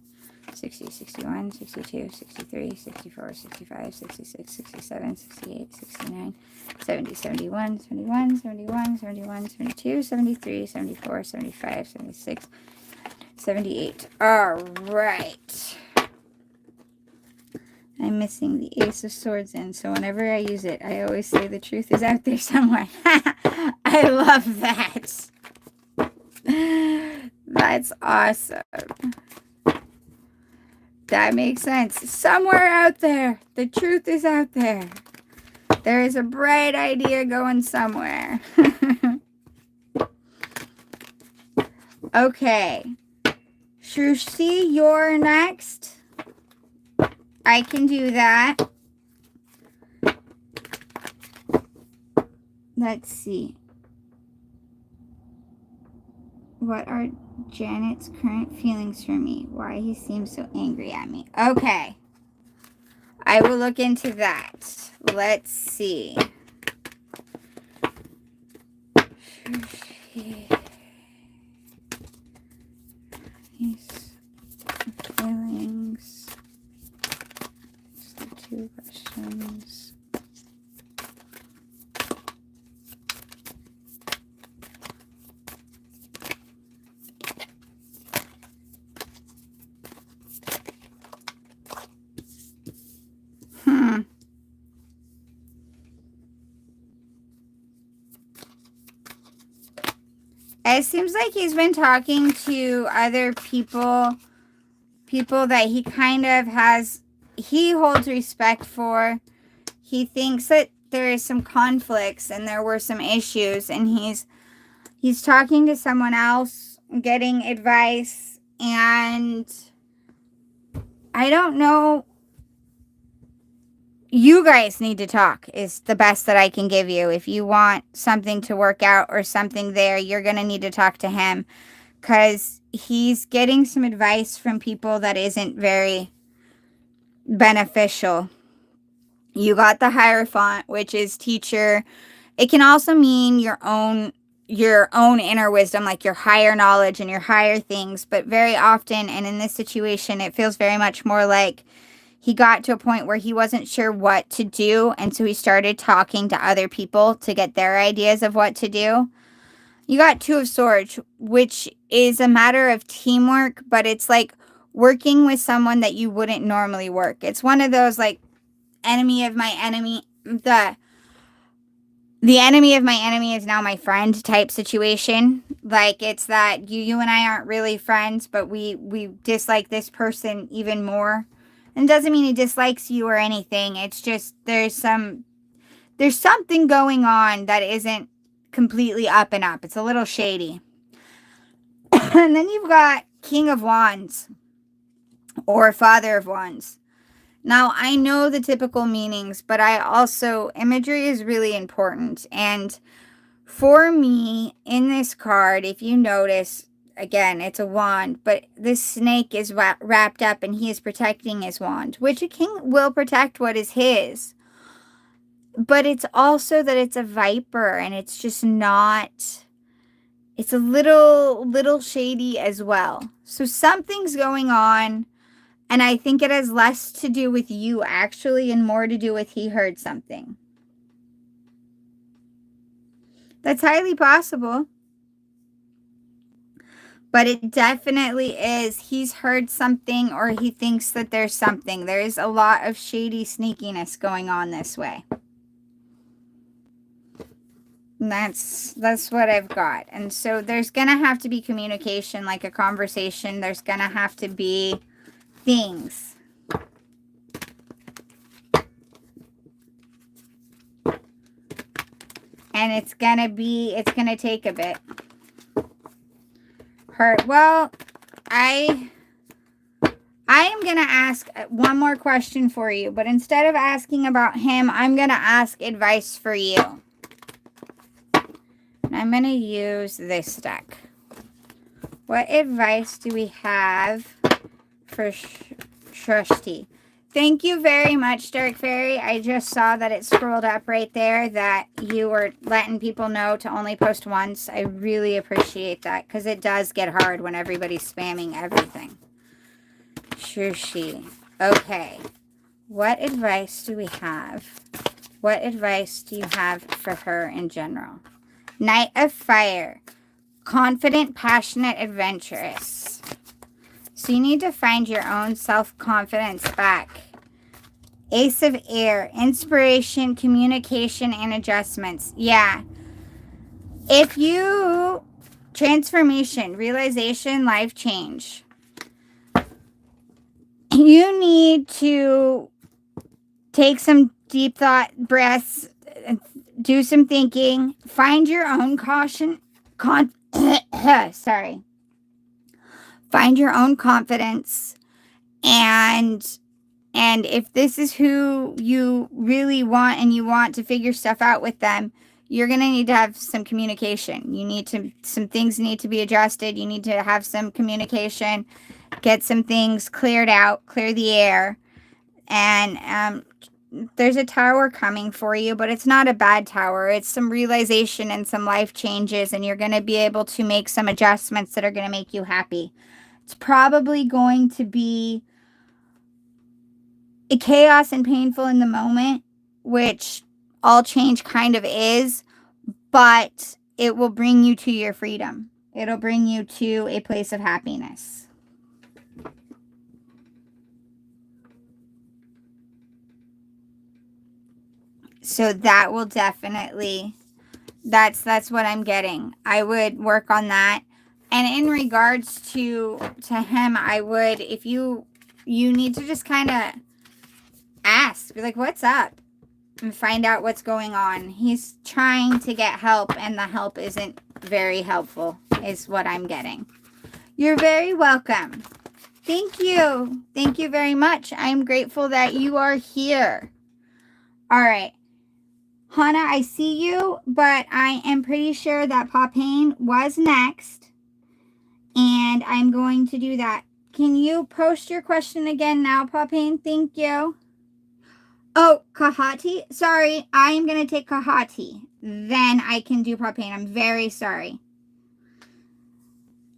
60, 61, 62, 63, 64, 65, 66, 67, 68, 69, 70, 71, 71, 71, 71, 72, 73, 74, 75, 76, 78. All right. I'm missing the Ace of Swords in, so whenever I use it, I always say the truth is out there somewhere. I love that. That's awesome. That makes sense. Somewhere out there, the truth is out there. There is a bright idea going somewhere. Okay. Shrushi, you're next. I can do that. Let's see. What are Janet's current feelings for me? Why he seems so angry at me? Okay. I will look into that. Let's see. His feelings. Just the 2 questions. It seems like he's been talking to other people that he kind of he holds respect for. He thinks that there is some conflicts and there were some issues, and he's talking to someone else, getting advice, and I don't know. You guys need to talk is the best that I can give you. If you want something to work out or something there, you're going to need to talk to him, because he's getting some advice from people that isn't very beneficial. You got the Hierophant, which is teacher. It can also mean your own inner wisdom, like your higher knowledge and your higher things. But very often, and in this situation, it feels very much more like he got to a point where he wasn't sure what to do. And so he started talking to other people to get their ideas of what to do. You got 2 of Swords, which is a matter of teamwork, but it's like working with someone that you wouldn't normally work. It's one of those like enemy of my enemy, the enemy of my enemy is now my friend type situation. Like it's that you and I aren't really friends, but we dislike this person even more. And it doesn't mean he dislikes you or anything. It's just there's something going on that isn't completely up and up. It's a little shady. And then you've got King of Wands or Father of Wands. Now, I know the typical meanings, but imagery is really important. And for me, in this card, if you notice, again, it's a wand, but this snake is wrapped up and he is protecting his wand, which a king will protect what is his. But it's also that it's a viper, and it's just not, it's a little shady as well. So something's going on, And I think it has less to do with you, actually, and more to do with he heard something. That's highly possible. But it definitely is. He's heard something or he thinks that there's something. There is a lot of shady sneakiness going on this way. And that's what I've got. And so there's going to have to be communication, like a conversation. There's going to have to be things. And it's going to take a bit. Well, I am going to ask one more question for you, but instead of asking about him, I'm going to ask advice for you. And I'm going to use this deck. What advice do we have for Shrishti? Thank you very much, Dark Fairy. I just saw that it scrolled up right there that you were letting people know to only post once. I really appreciate that because it does get hard when everybody's spamming everything. Shrishti. Okay. What advice do we have? What advice do you have for her in general? Knight of Fire. Confident, passionate, adventurous. So you need to find your own self-confidence back. Ace of Air. Inspiration, communication, and adjustments. Yeah. If you... Transformation, realization, life change. You need to take some deep thought breaths, do some thinking, find your own sorry. Find your own confidence, and if this is who you really want and you want to figure stuff out with them, you're going to need to have some communication. Some things need to be adjusted. You need to have some communication, get some things cleared out, clear the air. And there's a tower coming for you, but it's not a bad tower. It's some realization and some life changes, and you're going to be able to make some adjustments that are going to make you happy. It's probably going to be a chaos and painful in the moment, which all change kind of is, but it will bring you to your freedom. It'll bring you to a place of happiness. So that will definitely, that's what I'm getting. I would work on that. And in regards to him, I would, if you need to just kind of ask, be like, what's up? And find out what's going on. He's trying to get help, and the help isn't very helpful, is what I'm getting. You're very welcome. Thank you. Thank you very much. I'm grateful that you are here. All right. Hannah, I see you, but I am pretty sure that Popane was next. And I'm going to do that. Can you post your question again now, Popane? Thank you. Oh, Kahati? Sorry, I am going to take Kahati. Then I can do Popane. I'm very sorry.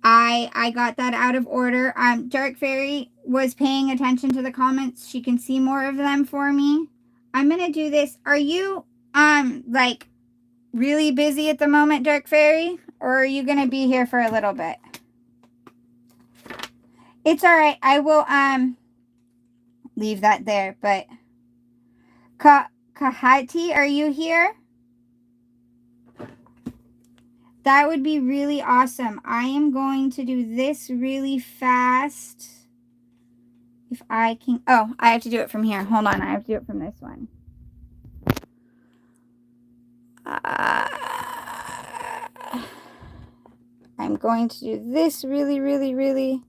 I got that out of order. Dark Fairy was paying attention to the comments. She can see more of them for me. I'm going to do this. Are you, like, really busy at the moment, Dark Fairy? Or are you going to be here for a little bit? It's all right. I will, leave that there, but... Kahati, are you here? That would be really awesome. I am going to do this really fast. If I can... Oh, I have to do it from here. Hold on. I have to do it from this one. I'm going to do this really...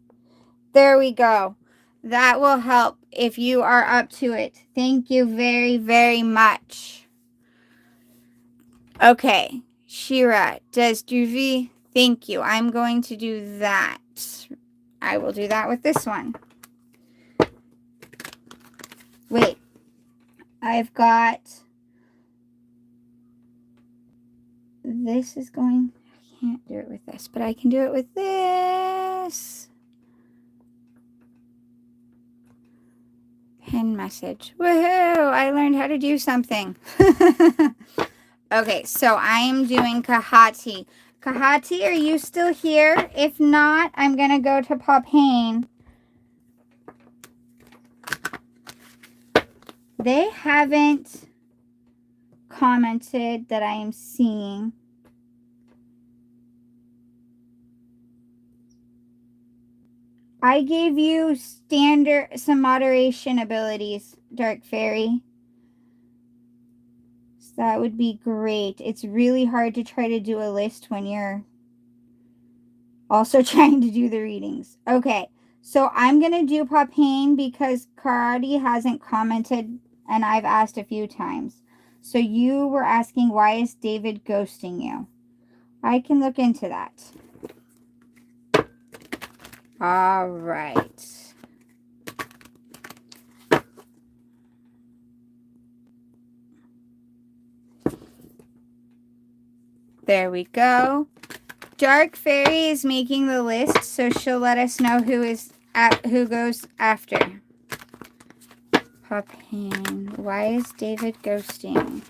There we go. That will help if you are up to it. Thank you very, very much. Okay. Shira, does Druvi? Thank you. I'm going to do that. I will do that with this one. Wait. I've got... This is going... I can't do it with this, but I can do it with this. pin message. Woohoo! I learned how to do something. Okay, so I am doing Kahati. Kahati, are you still here? If not, I'm going to go to Popane. They haven't commented that I am seeing. I gave you some moderation abilities, Dark Fairy. So that would be great. It's really hard to try to do a list when you're also trying to do the readings. Okay, so I'm going to do Popane because Karate hasn't commented and I've asked a few times. So you were asking, why is David ghosting you? I can look into that. All right. There we go. Dark Fairy is making the list, so she'll let us know who goes after. Popane. Why is David ghosting?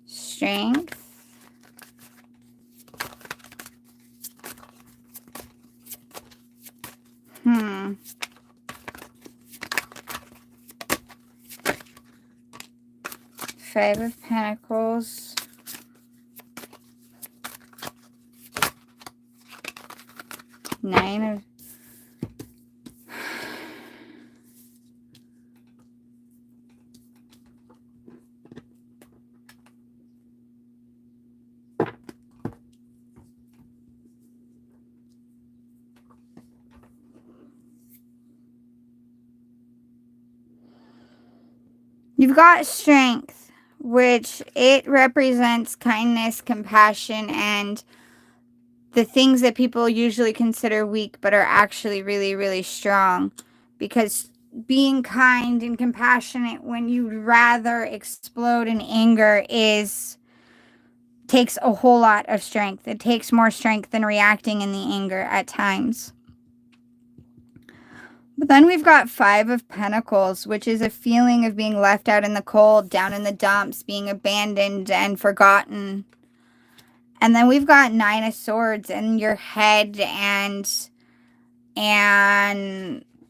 Strength. Five of Pentacles. Nine of... You've got Strength, which it represents kindness, compassion, and the things that people usually consider weak but are actually really, really strong. Because being kind and compassionate when you'd rather explode in anger takes a whole lot of strength. It takes more strength than reacting in the anger at times. But then we've got Five of Pentacles, which is a feeling of being left out in the cold, down in the dumps, being abandoned and forgotten. And then we've got Nine of Swords in your head and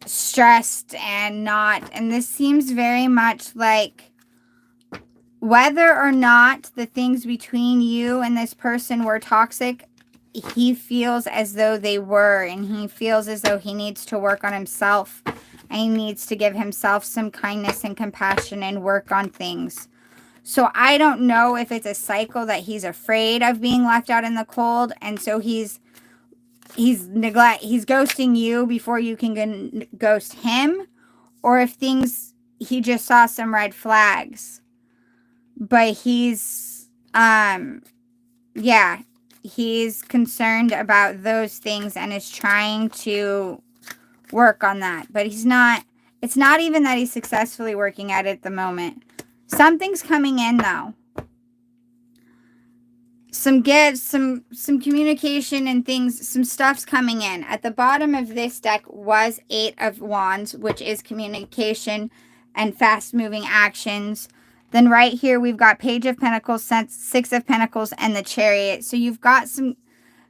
stressed and not. And this seems very much like whether or not the things between you and this person were toxic, he feels as though they were, and he feels as though he needs to work on himself, and he needs to give himself some kindness and compassion and work on things. So I don't know if it's a cycle that he's afraid of being left out in the cold, and so he's ghosting you before you can ghost him, or if he just saw some red flags. But he's he's concerned about those things and is trying to work on that. But it's not even that he's successfully working at it at the moment. Something's coming in though. Some gifts, some communication and things, some stuff's coming in. At the bottom of this deck was Eight of Wands, which is communication and fast-moving actions. Then right here, we've got Page of Pentacles, Six of Pentacles, and the Chariot. So you've got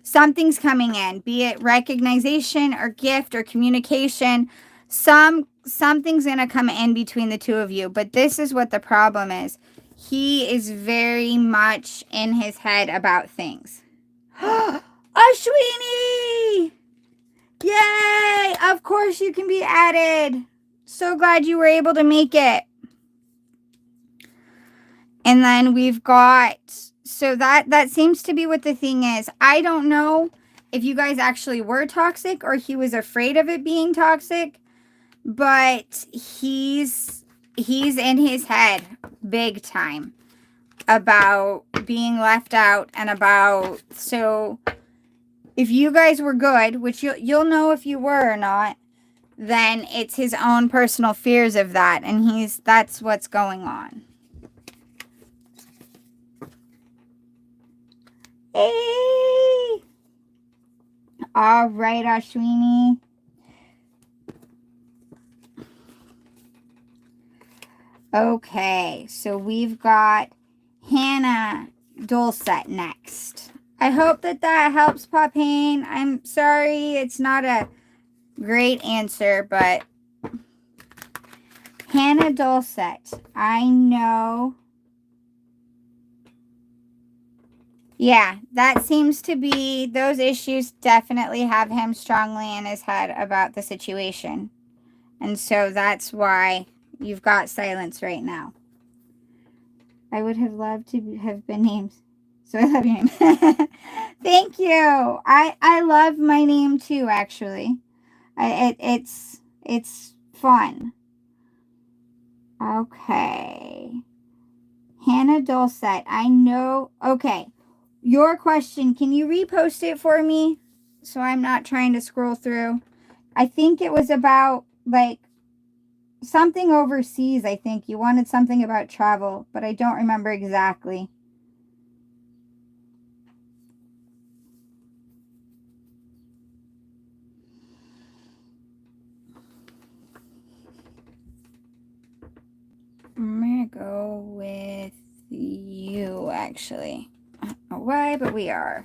something's coming in, be it recognition or gift or communication. Something's going to come in between the two of you. But this is what the problem is. He is very much in his head about things. Ashwini! Yay! Of course you can be added. So glad you were able to make it. And then we've got, so that seems to be what the thing is. I don't know if you guys actually were toxic or he was afraid of it being toxic, but he's in his head big time about being left out and about, so if you guys were good, which you'll know if you were or not, then it's his own personal fears of that, and that's what's going on. Hey! All right, Ashwini. Okay, so we've got Hannah Dulcet next. I hope that helps, Popane. I'm sorry it's not a great answer, but Hannah Dulcet, I know. Yeah, that seems to be, those issues definitely have him strongly in his head about the situation. And so that's why you've got silence right now. I would have loved to have been named. So I love your name. Thank you. I love my name too, actually. It's fun. Okay. Hannah Dulcet. I know. Okay. Your question. Can you repost it for me? So I'm not trying to scroll through. I think it was about like something overseas. I think you wanted something about travel, but I don't remember exactly. I'm gonna go with you, actually. I don't know why, but we are.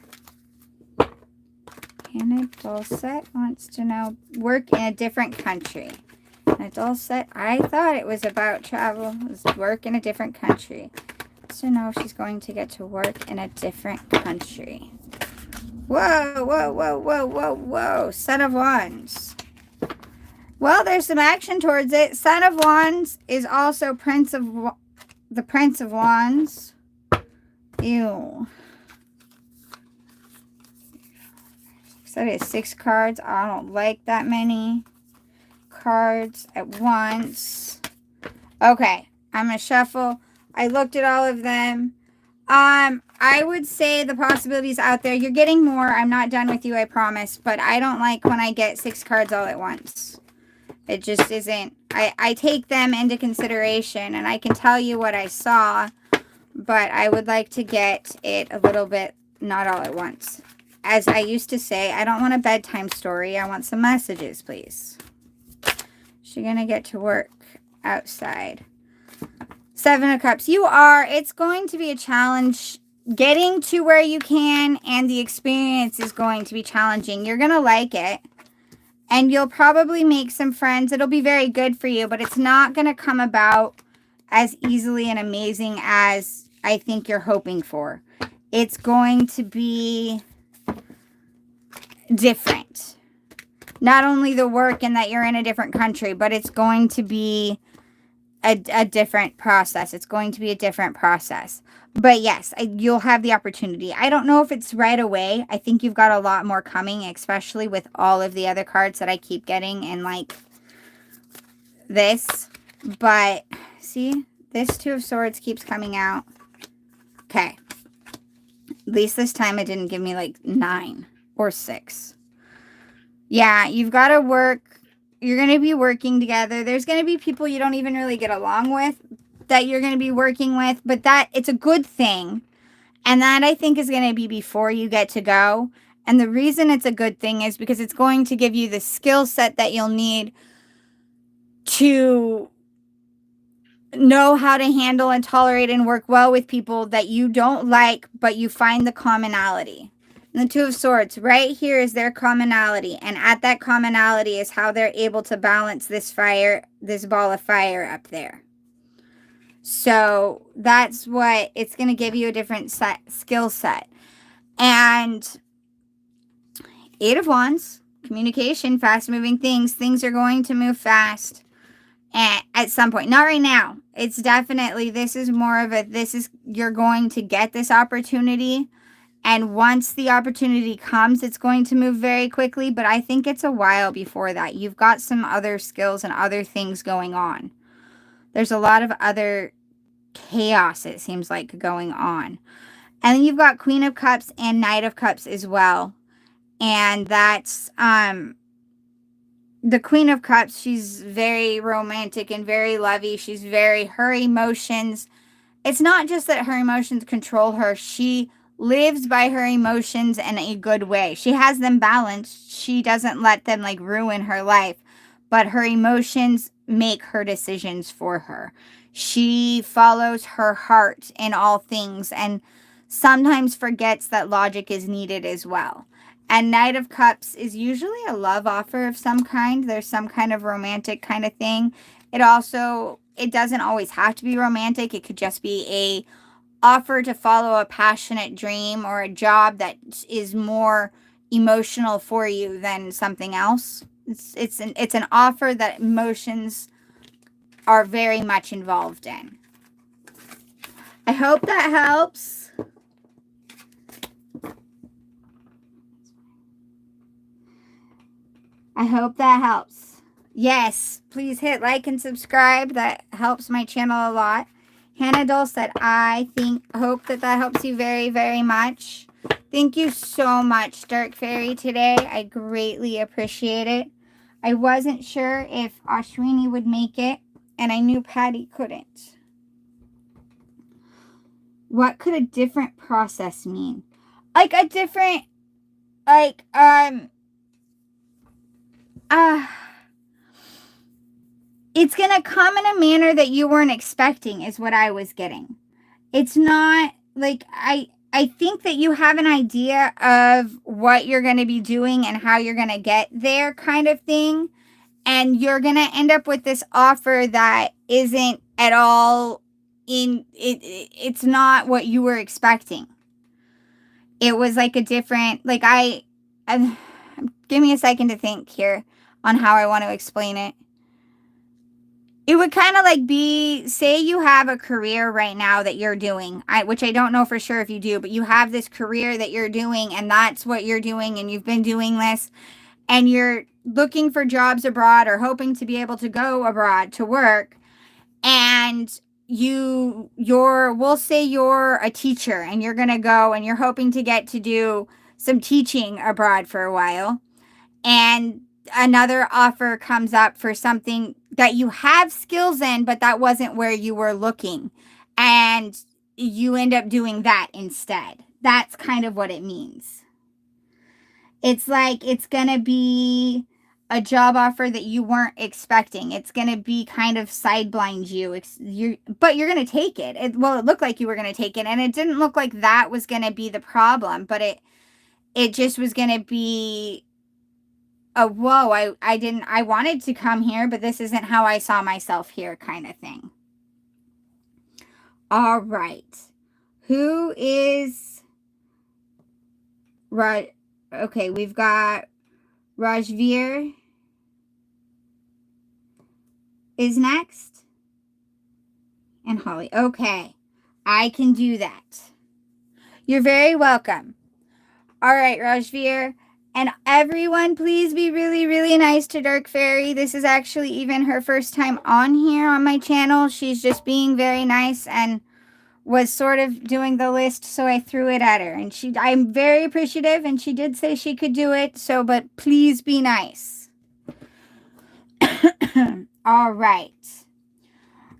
Hannah Dulcet wants to know work in a different country. Hannah Dulcet, I thought it was about travel. It was work in a different country. Wants to know if she's going to get to work in a different country. Whoa, whoa, whoa, whoa, whoa, whoa. Son of Wands. Well, there's some action towards it. Son of Wands is also the Prince of Wands. Ew. So that is 6 cards. I don't like that many cards at once. Okay, I'm going to shuffle. I looked at all of them. I would say the possibilities out there. You're getting more. I'm not done with you, I promise. But I don't like when I get 6 cards all at once. It just isn't. I take them into consideration, and I can tell you what I saw, but I would like to get it a little bit, not all at once. As I used to say, I don't want a bedtime story. I want some messages, please. She's going to get to work outside. 7 of Cups. You are. It's going to be a challenge getting to where you can, and the experience is going to be challenging. You're going to like it. And you'll probably make some friends. It'll be very good for you, but it's not going to come about as easily and amazing as I think you're hoping for. It's going to be different. Not only the work and that you're in a different country, but it's going to be a different process. It's going to be a different process. But yes, you'll have the opportunity. I don't know if it's right away. I think you've got a lot more coming, especially with all of the other cards that I keep getting in like this. But see, this 2 of Swords keeps coming out. Okay. At least this time it didn't give me like 9 or 6. Yeah, you've got to work. You're going to be working together. There's going to be people you don't even really get along with that you're going to be working with, but that it's a good thing. And that I think is going to be before you get to go. And the reason it's a good thing is because it's going to give you the skill set that you'll need to know how to handle and tolerate and work well with people that you don't like, but you find the commonality. And the 2 of Swords, right here is their commonality. And at that commonality is how they're able to balance this fire, this ball of fire up there. So that's what it's going to give you, a different skill set. And 8 of Wands, communication, fast moving things. Things are going to move fast at some point. Not right now. It's definitely, this is more of a, you're going to get this opportunity. And once the opportunity comes, it's going to move very quickly. But I think it's a while before that. You've got some other skills and other things going on. There's a lot of other chaos, it seems like, going on. And then you've got Queen of Cups and Knight of Cups as well. And that's the Queen of Cups. She's very romantic and very lovey. She's very, her emotions. It's not just that her emotions control her. She lives by her emotions in a good way. She has them balanced. She doesn't let them like ruin her life, but her emotions make her decisions for her. She follows her heart in all things and sometimes forgets that logic is needed as well. And Knight of Cups is usually a love offer of some kind. There's some kind of romantic kind of thing. It doesn't always have to be romantic. It could just be a offer to follow a passionate dream or a job that is more emotional for you than something else. It's an offer that emotions are very much involved in. I hope that helps. I hope that helps. Yes, please hit like and subscribe. That helps my channel a lot. Hannah Dole said, hope that helps you very, very much. Thank you so much, Dark Fairy, today. I greatly appreciate it. I wasn't sure if Ashwini would make it, and I knew Patty couldn't. What could a different process mean? Like a different, like, it's going to come in a manner that you weren't expecting is what I was getting. It's not like I think that you have an idea of what you're going to be doing and how you're going to get there kind of thing. And you're going to end up with this offer that isn't at all it's not what you were expecting. It was like a different, like give me a second to think here on how I want to explain it. It would kind of like be, say you have a career right now that you're doing, which I don't know for sure if you do, but you have this career that you're doing and that's what you're doing and you've been doing this and you're looking for jobs abroad or hoping to be able to go abroad to work. And we'll say you're a teacher and you're going to go and you're hoping to get to do some teaching abroad for a while. And another offer comes up for something that you have skills in, but that wasn't where you were looking. And you end up doing that instead. That's kind of what it means. It's like it's going to be a job offer that you weren't expecting. It's going to be kind of sideblind you. But you're going to take it. It looked like you were going to take it. And it didn't look like that was going to be the problem. But it just was going to be whoa, I wanted to come here, but this isn't how I saw myself here kind of thing. All right. Who is okay, we've got Rajveer is next. And Holly. Okay. I can do that. You're very welcome. All right, Rajveer. And everyone, please be really, really nice to Dark Fairy. This is actually even her first time on here on my channel. She's just being very nice and was sort of doing the list, so I threw it at her. And I'm very appreciative, and she did say she could do it, but please be nice. All right.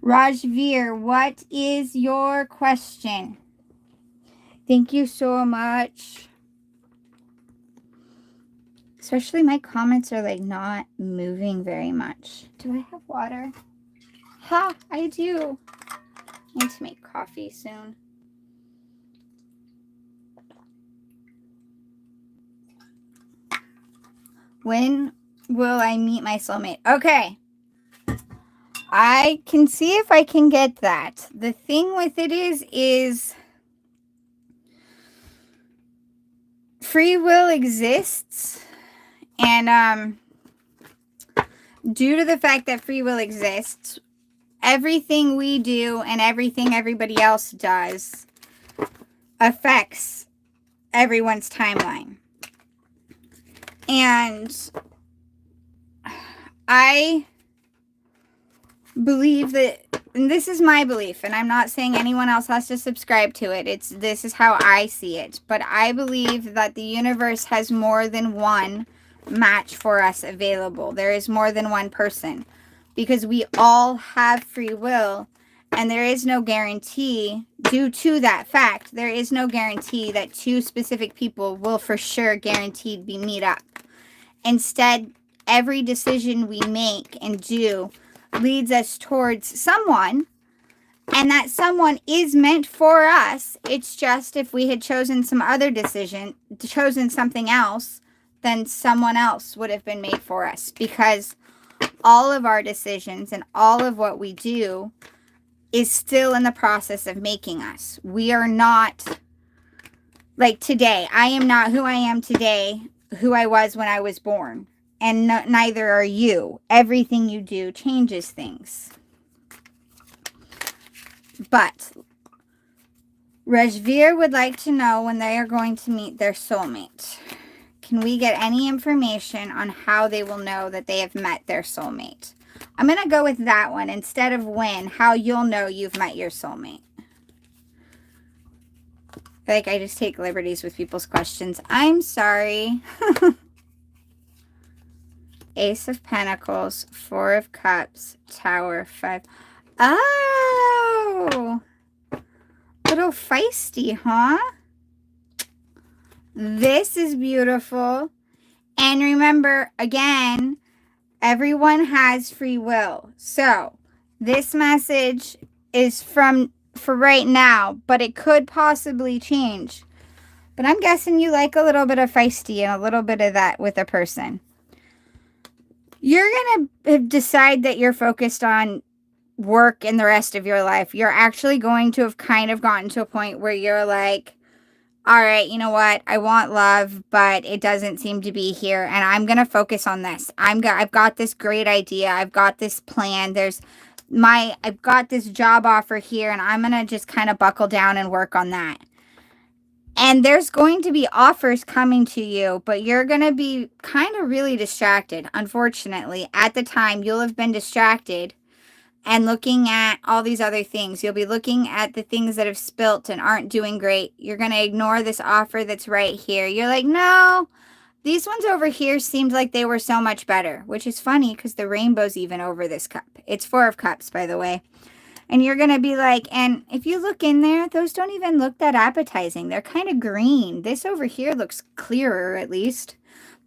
Rajveer, what is your question? Thank you so much. Especially my comments are like not moving very much. Do I have water? Ha, I do. I need to make coffee soon. When will I meet my soulmate? Okay. I can see if I can get that. The thing with it is free will exists. And due to the fact that free will exists, everything we do and everything everybody else does affects everyone's timeline. And I believe that, and this is my belief, and I'm not saying anyone else has to subscribe to it. This is how I see it. But I believe that the universe has more than one match for us available. There is more than one person because we all have free will And there is no guarantee, due to that fact, there is no guarantee that two specific people will for sure guaranteed be meet up. Instead, every decision we make and do leads us towards someone, and that someone is meant for us. It's just if we had chosen some other decision, chosen something else, then someone else would have been made for us, because all of our decisions and all of what we do is still in the process of making us. We are not, like today, I am not who I am today, who I was when I was born. And neither are you. Everything you do changes things. But Rajveer would like to know when they are going to meet their soulmate. Can we get any information on how they will know that they have met their soulmate? I'm going to go with that one instead of when, how you'll know you've met your soulmate. Like, I just take liberties with people's questions. I'm sorry. Ace of Pentacles, Four of Cups, Tower, 5. Oh! Little feisty, huh? This is beautiful. And remember, again, everyone has free will. So, this message is for right now, but it could possibly change. But I'm guessing you like a little bit of feisty and a little bit of that with a person. You're going to decide that you're focused on work in the rest of your life. You're actually going to have kind of gotten to a point where you're like, all right, you know what? I want love, but it doesn't seem to be here. And I'm going to focus on this. I've got this great idea. I've got this plan. I've got this job offer here, and I'm going to just kind of buckle down and work on that. And there's going to be offers coming to you, but you're going to be kind of really distracted. Unfortunately, at the time, you'll have been distracted and looking at all these other things. You'll be looking at the things that have spilt and aren't doing great. You're going to ignore this offer that's right here. You're like, no, these ones over here seemed like they were so much better, which is funny because the rainbow's even over this cup. It's Four of Cups, by the way. And you're going to be like, and if you look in there, those don't even look that appetizing. They're kind of green. This over here looks clearer, at least.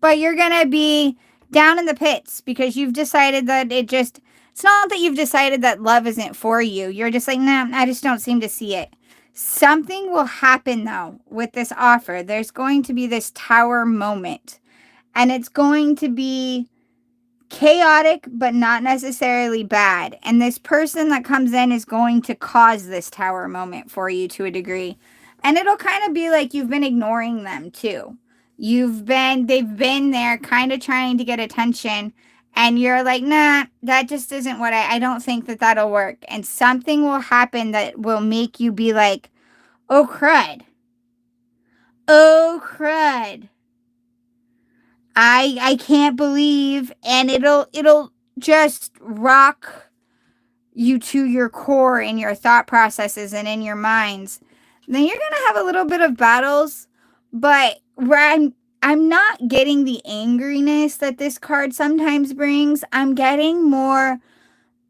But you're going to be down in the pits because you've decided that it's not that you've decided that love isn't for you. You're just like, nah, I just don't seem to see it. Something will happen, though, with this offer. There's going to be this tower moment. And it's going to be chaotic, but not necessarily bad. And this person that comes in is going to cause this tower moment for you to a degree. And it'll kind of be like you've been ignoring them, too. They've been there kind of trying to get attention. And you're like, nah, that just isn't what I don't think that'll work. And something will happen that will make you be like, oh, crud. Oh, crud. I can't believe, and it'll just rock you to your core in your thought processes and in your minds. Then you're going to have a little bit of battles, but where I'm not getting the angriness that this card sometimes brings. I'm getting more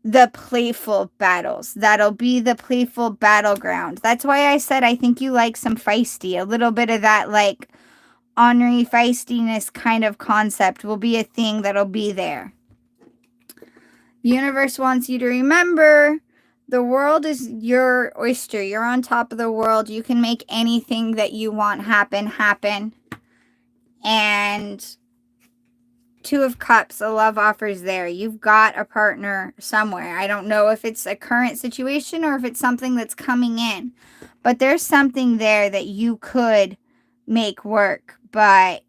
the playful battles. That'll be the playful battleground. That's why I said I think you like some feisty. A little bit of that, like, ornery feistiness kind of concept will be a thing that'll be there. The universe wants you to remember the world is your oyster. You're on top of the world. You can make anything that you want happen. And Two of Cups, a love offer's there. You've got a partner somewhere. I don't know if it's a current situation or if it's something that's coming in. But there's something there that you could make work, but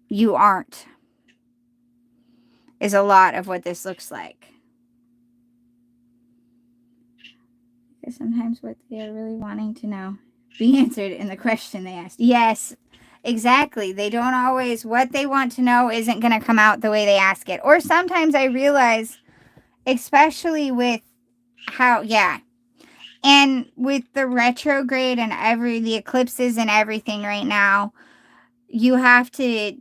you aren't, is a lot of what this looks like. Because sometimes what they are really wanting to know be answered in the question they asked. Yes, exactly. They don't always, what they want to know isn't going to come out the way they ask it. Or sometimes I realize, especially with how, yeah, and with the retrograde and the eclipses and everything right now, you have to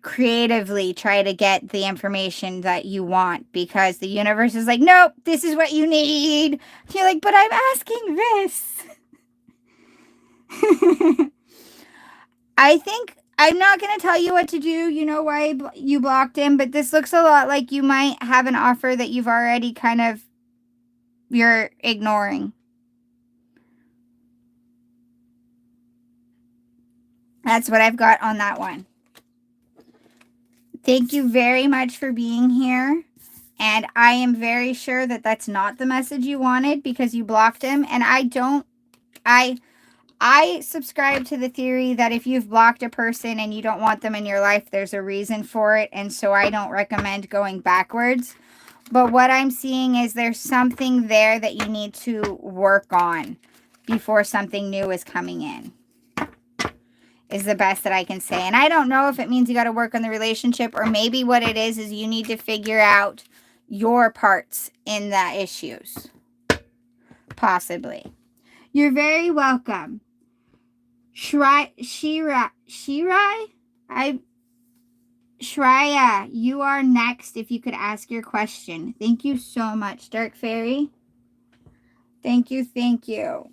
creatively try to get the information that you want, because the universe is like, nope, this is what you need. You're like, but I'm asking this. I think I'm not going to tell you what to do. You know why you blocked him, but this looks a lot like you might have an offer that you've already you're ignoring. That's what I've got on that one. Thank you very much for being here. And I am very sure that that's not the message you wanted, because you blocked him. And I subscribe to the theory that if you've blocked a person and you don't want them in your life, there's a reason for it. And so I don't recommend going backwards. But what I'm seeing is there's something there that you need to work on before something new is coming in, is the best that I can say. And I don't know if it means you got to work on the relationship, or maybe what it is you need to figure out your parts in the issues. Possibly. You're very welcome. Shreya, you are next if you could ask your question. Thank you so much, Dark Fairy. Thank you, thank you.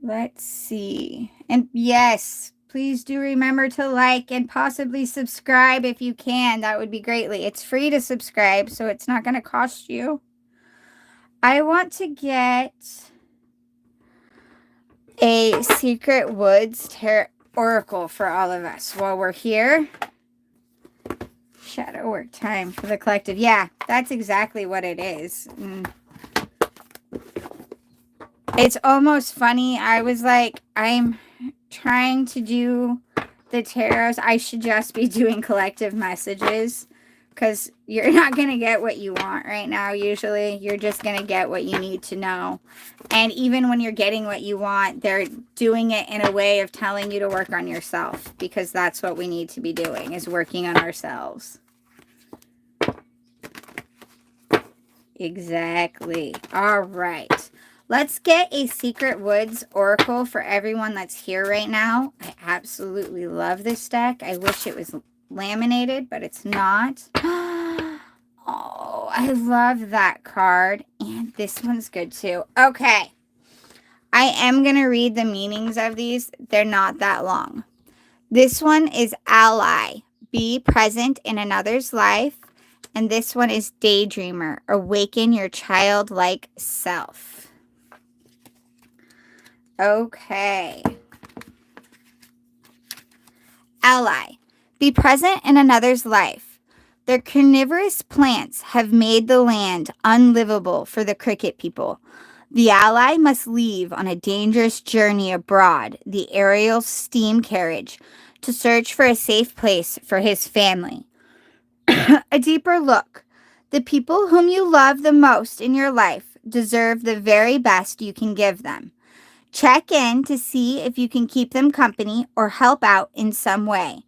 Let's see. And yes, please do remember to like and possibly subscribe if you can. That would be greatly. It's free to subscribe, so it's not going to cost you. I want to get a Secret Woods Oracle for all of us while we're here. Shadow work time for the collective. Yeah, that's exactly what it is. It's almost funny. I was like, I'm trying to do the tarots. I should just be doing collective messages, because you're not going to get what you want right now. Usually you're just going to get what you need to know. And even when you're getting what you want, they're doing it in a way of telling you to work on yourself, because that's what we need to be doing, is working on ourselves. Exactly. All right. Let's get a Secret Woods Oracle for everyone that's here right now. I absolutely love this deck. I wish it was laminated, but it's not. Oh, I love that card. And this one's good too. Okay. I am going to read the meanings of these. They're not that long. This one is ally. Be present in another's life. And this one is daydreamer. Awaken your childlike self. Okay. Ally. Be present in another's life. Their carnivorous plants have made the land unlivable for the cricket people. The ally must leave on a dangerous journey abroad, the aerial steam carriage, to search for a safe place for his family. A deeper look. The people whom you love the most in your life deserve the very best you can give them. Check in to see if you can keep them company or help out in some way.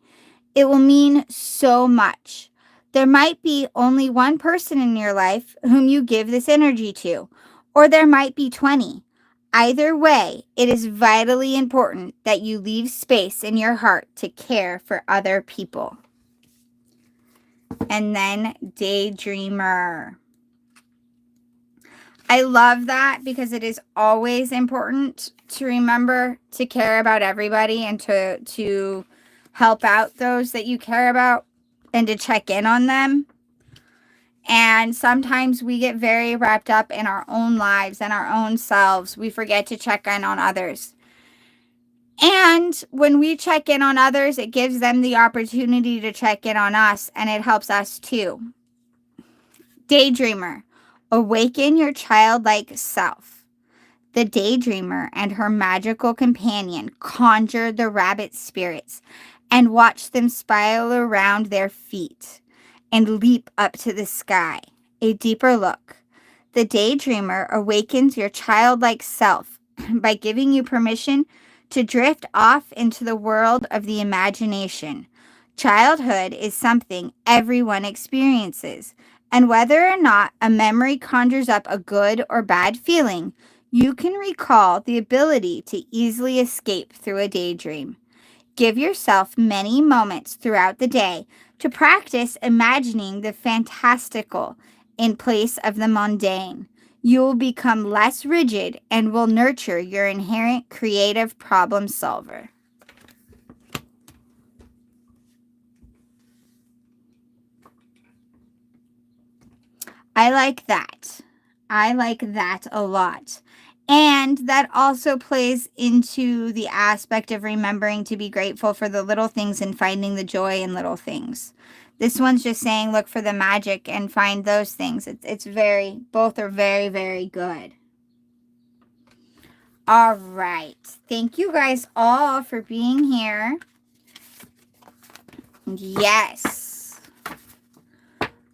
It will mean so much. There might be only one person in your life whom you give this energy to, or there might be 20. Either way, it is vitally important that you leave space in your heart to care for other people. And then Daydreamer. I love that, because it is always important to remember to care about everybody and to help out those that you care about and to check in on them. And sometimes we get very wrapped up in our own lives and our own selves. We forget to check in on others. And when we check in on others, it gives them the opportunity to check in on us, and it helps us too. Daydreamer. Awaken your childlike self. The daydreamer and her magical companion conjure the rabbit spirits and watch them spiral around their feet and leap up to the sky. A deeper look. The daydreamer awakens your childlike self by giving you permission to drift off into the world of the imagination. Childhood is something everyone experiences. And whether or not a memory conjures up a good or bad feeling, you can recall the ability to easily escape through a daydream. Give yourself many moments throughout the day to practice imagining the fantastical in place of the mundane. You will become less rigid and will nurture your inherent creative problem solver. I like that. I like that a lot. And that also plays into the aspect of remembering to be grateful for the little things and finding the joy in little things. This one's just saying look for the magic and find those things. It's very, both are very, very good. All right. Thank you guys all for being here. Yes.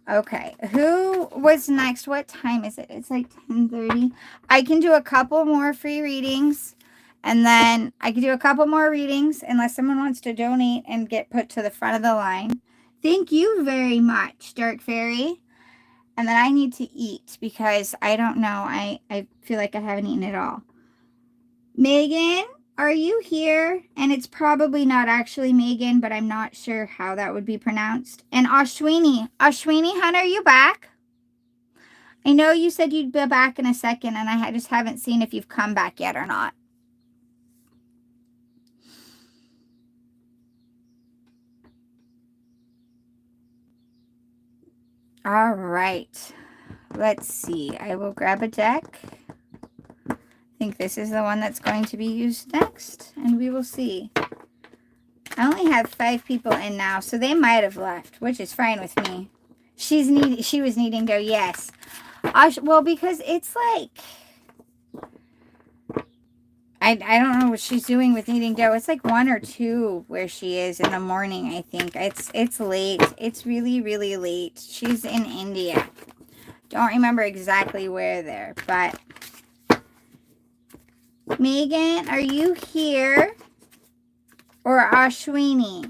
Okay. Who was next? What time is it? It's like 10:30. I can do a couple more free readings. And then I can do a couple more readings unless someone wants to donate and get put to the front of the line. Thank you very much, Dark Fairy. And then I need to eat because I don't know. I feel like I haven't eaten at all. Megan, are you here? And it's probably not actually Megan, but I'm not sure how that would be pronounced. And Ashwini. Ashwini, hon, are you back? I know you said you'd be back in a second, and I just haven't seen if you've come back yet or not. All right. Let's see. I will grab a deck. I think this is the one that's going to be used next, and we will see. I only have 5 people in now, so they might have left, which is fine with me. She was needing to go, yes. Well, because it's like, I don't know what she's doing with kneading dough. It's like 1 or 2 where she is in the morning, I think. It's late. It's really, really late. She's in India. Don't remember exactly where there, but Megan, are you here? Or Ashwini?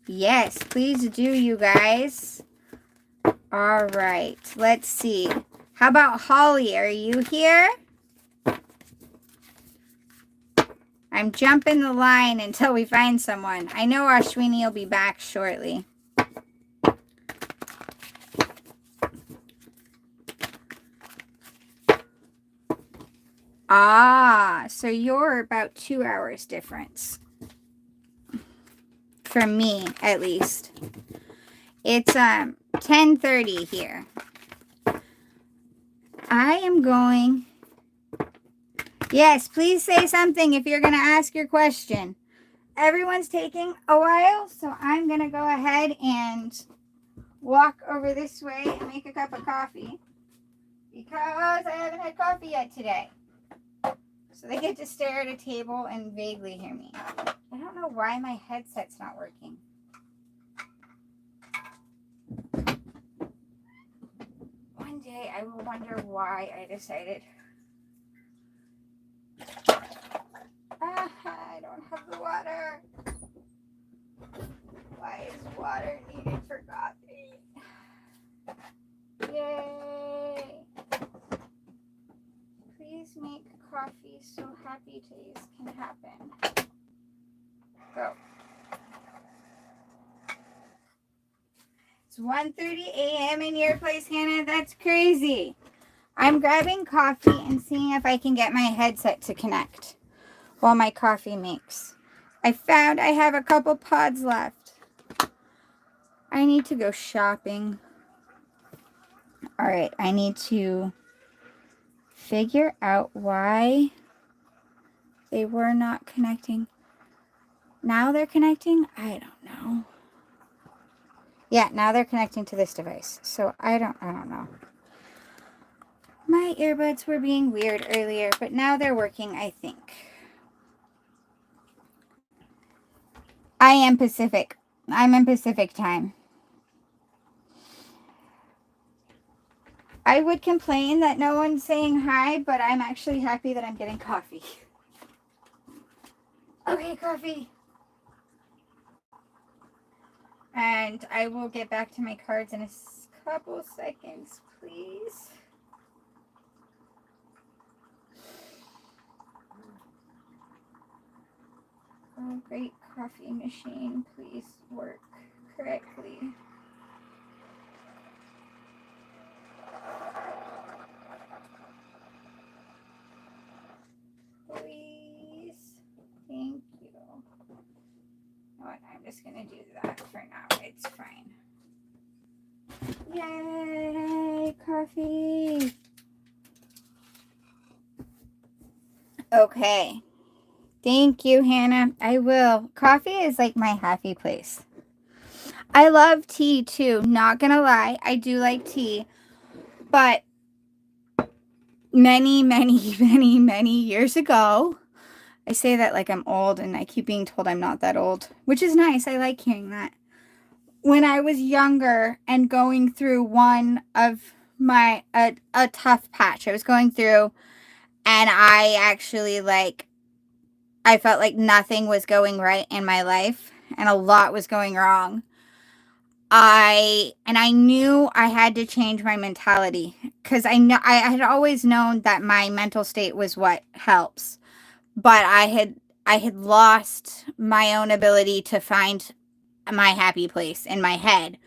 Yes, please do, you guys. All right, let's see. How about Holly? Are you here? I'm jumping the line until we find someone. I know Ashwini will be back shortly. Ah, so you're about 2 hours difference. For me, at least. It's 10:30 here. I am going... Yes, please say something if you're going to ask your question. Everyone's taking a while, so I'm going to go ahead and walk over this way and make a cup of coffee because I haven't had coffee yet today. So they get to stare at a table and vaguely hear me. I don't know why my headset's not working. One day I will wonder why I decided. I don't have the water. Why is water needed for coffee? Yay! Please make coffee so happy days can happen. Go. It's 1:30 a.m. in your place, Hannah. That's crazy. I'm grabbing coffee and seeing if I can get my headset to connect while my coffee makes. I found I have a couple pods left. I need to go shopping. All right, I need to figure out why they were not connecting. Now they're connecting? I don't know. Yeah, now they're connecting to this device. So I don't know. My earbuds were being weird earlier, but now they're working, I think. I am Pacific. I'm in Pacific time. I would complain that no one's saying hi, but I'm actually happy that I'm getting coffee. Okay, coffee. And I will get back to my cards in a couple seconds, please. great coffee machine please work correctly? Please. Thank you. Oh, I'm just going to do that for now. It's fine. Yay, coffee. Okay. Thank you, Hannah. I will. Coffee is like my happy place. I love tea too. Not gonna lie. I do like tea. But many, many years ago, I say that like I'm old and I keep being told I'm not that old, which is nice. I like hearing that. When I was younger and going through one of my, a tough patch I was going through, and I actually I felt like nothing was going right in my life and a lot was going wrong. I knew I had to change my mentality because I had always known that my mental state was what helps, but I had lost my own ability to find my happy place in my head.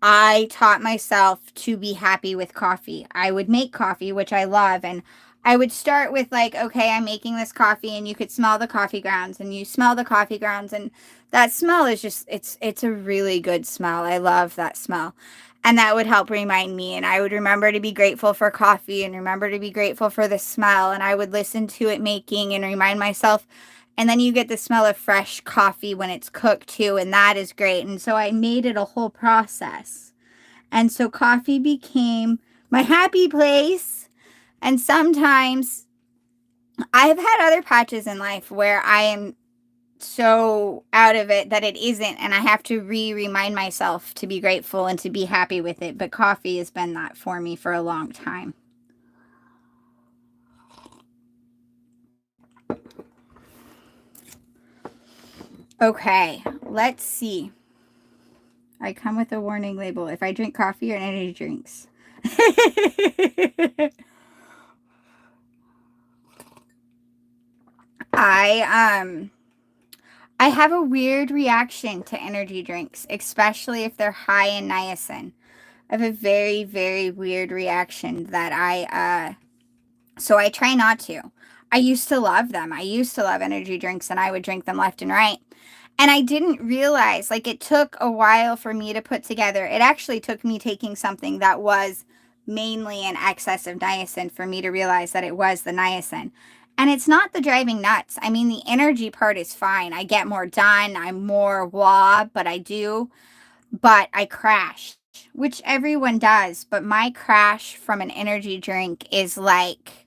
I taught myself to be happy with coffee. I would make coffee, which I love, and I would start with like, okay, I'm making this coffee, and you could smell the coffee grounds, and you smell the coffee grounds, and that smell is just, it's a really good smell. I love that smell. And that would help remind me, and I would remember to be grateful for coffee and remember to be grateful for the smell, and I would listen to it making and remind myself. And then you get the smell of fresh coffee when it's cooked too, and that is great. And so I made it a whole process. And so coffee became my happy place. And sometimes I've had other patches in life where I am so out of it that it isn't, and I have to remind myself to be grateful and to be happy with it. But coffee has been that for me for a long time. Okay, let's see. I come with a warning label if I drink coffee or energy drinks. I have a weird reaction to energy drinks, especially if they're high in niacin. I have a very, very weird reaction that so I try not to. I used to love them. I used to love energy drinks and I would drink them left and right. And I didn't realize, like, it took a while for me to put together. It actually took me taking something that was mainly in excess of niacin for me to realize that it was the niacin. And it's not the driving nuts. I mean, the energy part is fine. I get more done. I'm more wah, but I crash, which everyone does. But my crash from an energy drink is like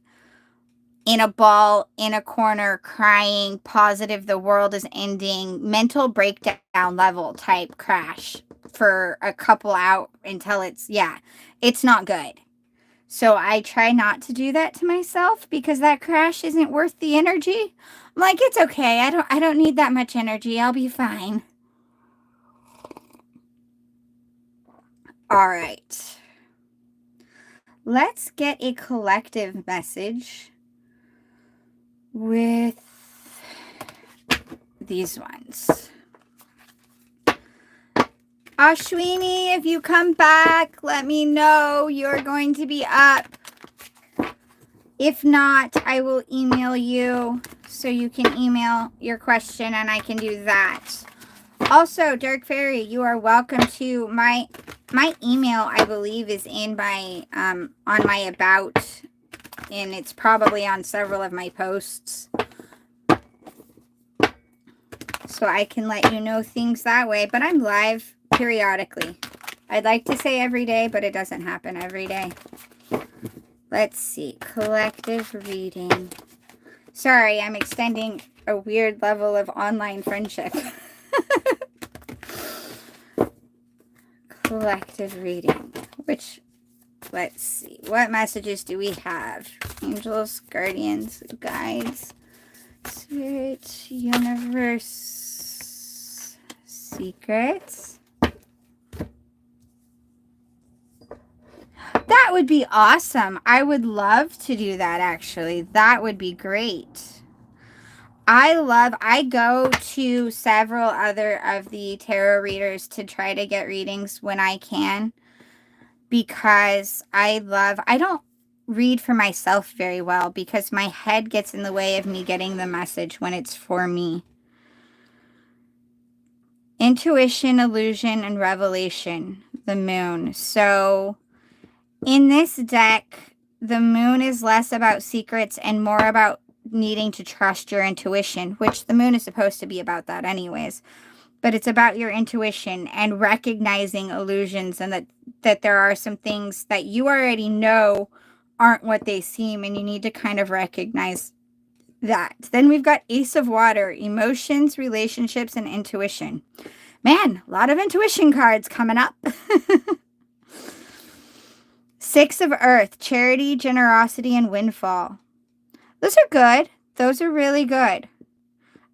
in a ball, in a corner, crying, positive the world is ending, mental breakdown level type crash for a couple out until it's not good. So I try not to do that to myself because that crash isn't worth the energy. I'm like, it's okay. I don't need that much energy. I'll be fine. All right. Let's get a collective message with these ones. Ashwini, if you come back, let me know you're going to be up. If not, I will email you so you can email your question and I can do that. Also, Dark Fairy, you are welcome to my email, I believe, is in my on my about, and it's probably on several of my posts. So I can let you know things that way, but I'm live periodically. I'd like to say every day, but it doesn't happen every day. Let's see. Collective reading. Sorry, I'm extending a weird level of online friendship. Collective reading. Which, let's see. What messages do we have? Angels, guardians, guides, spirit, universe, secrets. That would be awesome. I would love to do that, actually. That would be great. I go to several other of the tarot readers to try to get readings when I can, because I don't read for myself very well because my head gets in the way of me getting the message when it's for me. Intuition, illusion, and revelation, the moon. So in this deck, the moon is less about secrets and more about needing to trust your intuition, which the moon is supposed to be about that anyways. But it's about your intuition and recognizing illusions, and that there are some things that you already know aren't what they seem, and you need to kind of recognize that. Then we've got Ace of Water, emotions, relationships, and intuition. Man, a lot of intuition cards coming up. Six of Earth, charity, generosity, and windfall. Those are good. Those are really good.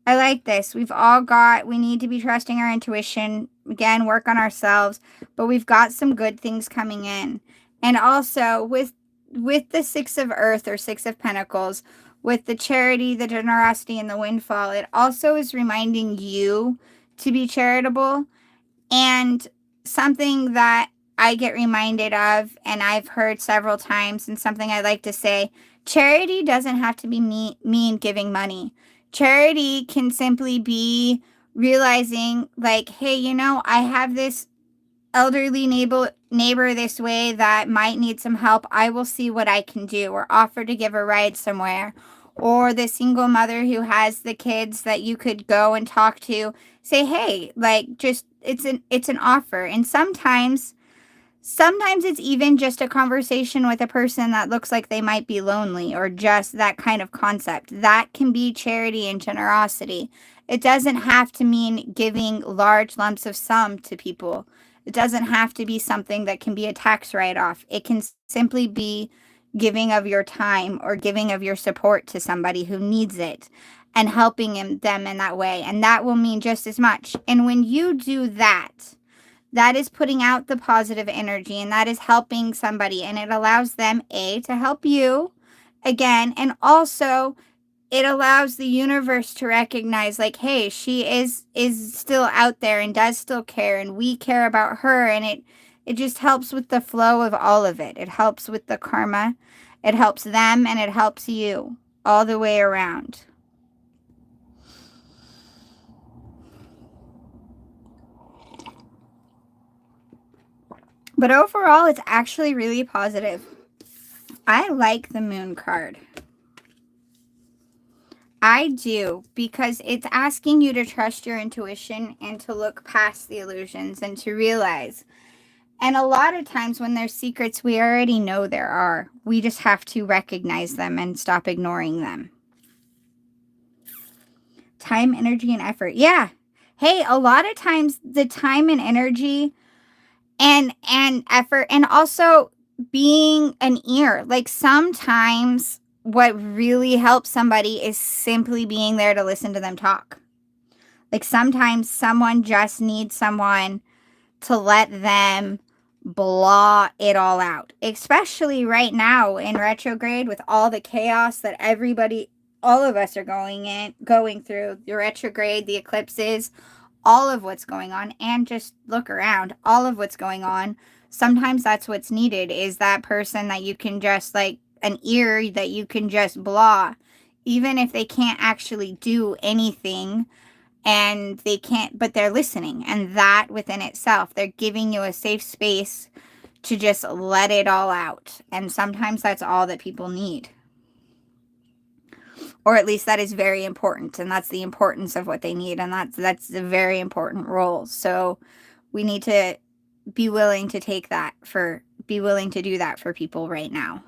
I like this. We need to be trusting our intuition. Again, work on ourselves. But we've got some good things coming in. And also, with the Six of Earth or Six of Pentacles, with the charity, the generosity, and the windfall, it also is reminding you to be charitable. And something that I get reminded of, and I've heard several times, and something I like to say, charity doesn't have to be mean giving money. Charity can simply be realizing, like, hey, you know, I have this elderly neighbor this way that might need some help. I will see what I can do, or offer to give a ride somewhere. Or the single mother who has the kids that you could go and talk to, say, hey, like, just it's an offer. And sometimes it's even just a conversation with a person that looks like they might be lonely, or just that kind of concept. That can be charity and generosity. It doesn't have to mean giving large lumps of sum to people. It doesn't have to be something that can be a tax write-off. It can simply be giving of your time or giving of your support to somebody who needs it, and helping them in that way. And that will mean just as much. And when you do that, that is putting out the positive energy, and that is helping somebody, and it allows them to help you again. And also it allows the universe to recognize, like, hey, she is still out there and does still care, and we care about her. And it just helps with the flow of all of it. It helps with the karma. It helps them, and it helps you all the way around. But overall, it's actually really positive. I like the moon card. I do, because it's asking you to trust your intuition and to look past the illusions and to realize. And a lot of times when there's secrets, we already know there are. We just have to recognize them and stop ignoring them. Time, energy, and effort. Yeah. Hey, a lot of times the time and energy and effort, and also being an ear. Like, sometimes what really helps somebody is simply being there to listen to them talk. Like, sometimes someone just needs someone to let them blah it all out, especially right now in retrograde, with all the chaos that all of us are going through, the retrograde, the eclipses, all of what's going on. And just look around, all of what's going on. Sometimes that's what's needed, is that person that you can just, like, an ear that you can just blah, even if they can't actually do anything, and but they're listening. And that within itself, they're giving you a safe space to just let it all out. And sometimes that's all that people need. Or at least that is very important, and that's the importance of what they need, and that's a very important role. So we need to be willing to do that for people right now.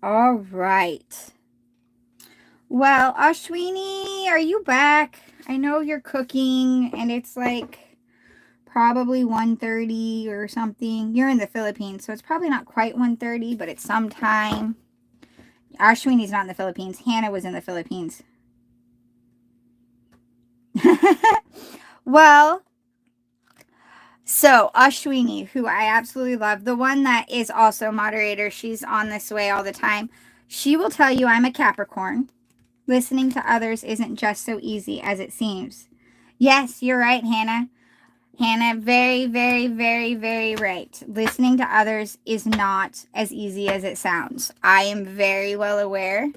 All right. Well, Ashwini, are you back? I know you're cooking, and it's like probably 1:30 or something. You're in the Philippines, so it's probably not quite 1:30, but it's sometime. Ashwini's not in the Philippines. Hannah was in the Philippines. Well, So, Ashwini, who I absolutely love, the one that is also moderator, she's on this way all the time. She will tell you I'm a Capricorn. Listening to others isn't just so easy as it seems. Yes, you're right, Hannah. Hannah, very, very, very, very right. Listening to others is not as easy as it sounds. I am very well aware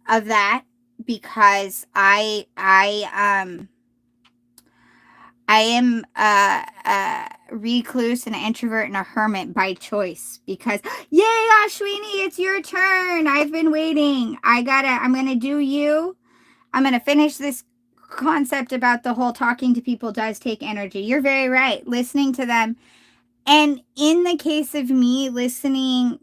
of that because I am a recluse, an introvert, and a hermit by choice because, yay, Ashwini, it's your turn. I've been waiting. I'm going to do you. I'm going to finish this concept about the whole talking to people does take energy. You're very right. Listening to them. And in the case of me listening,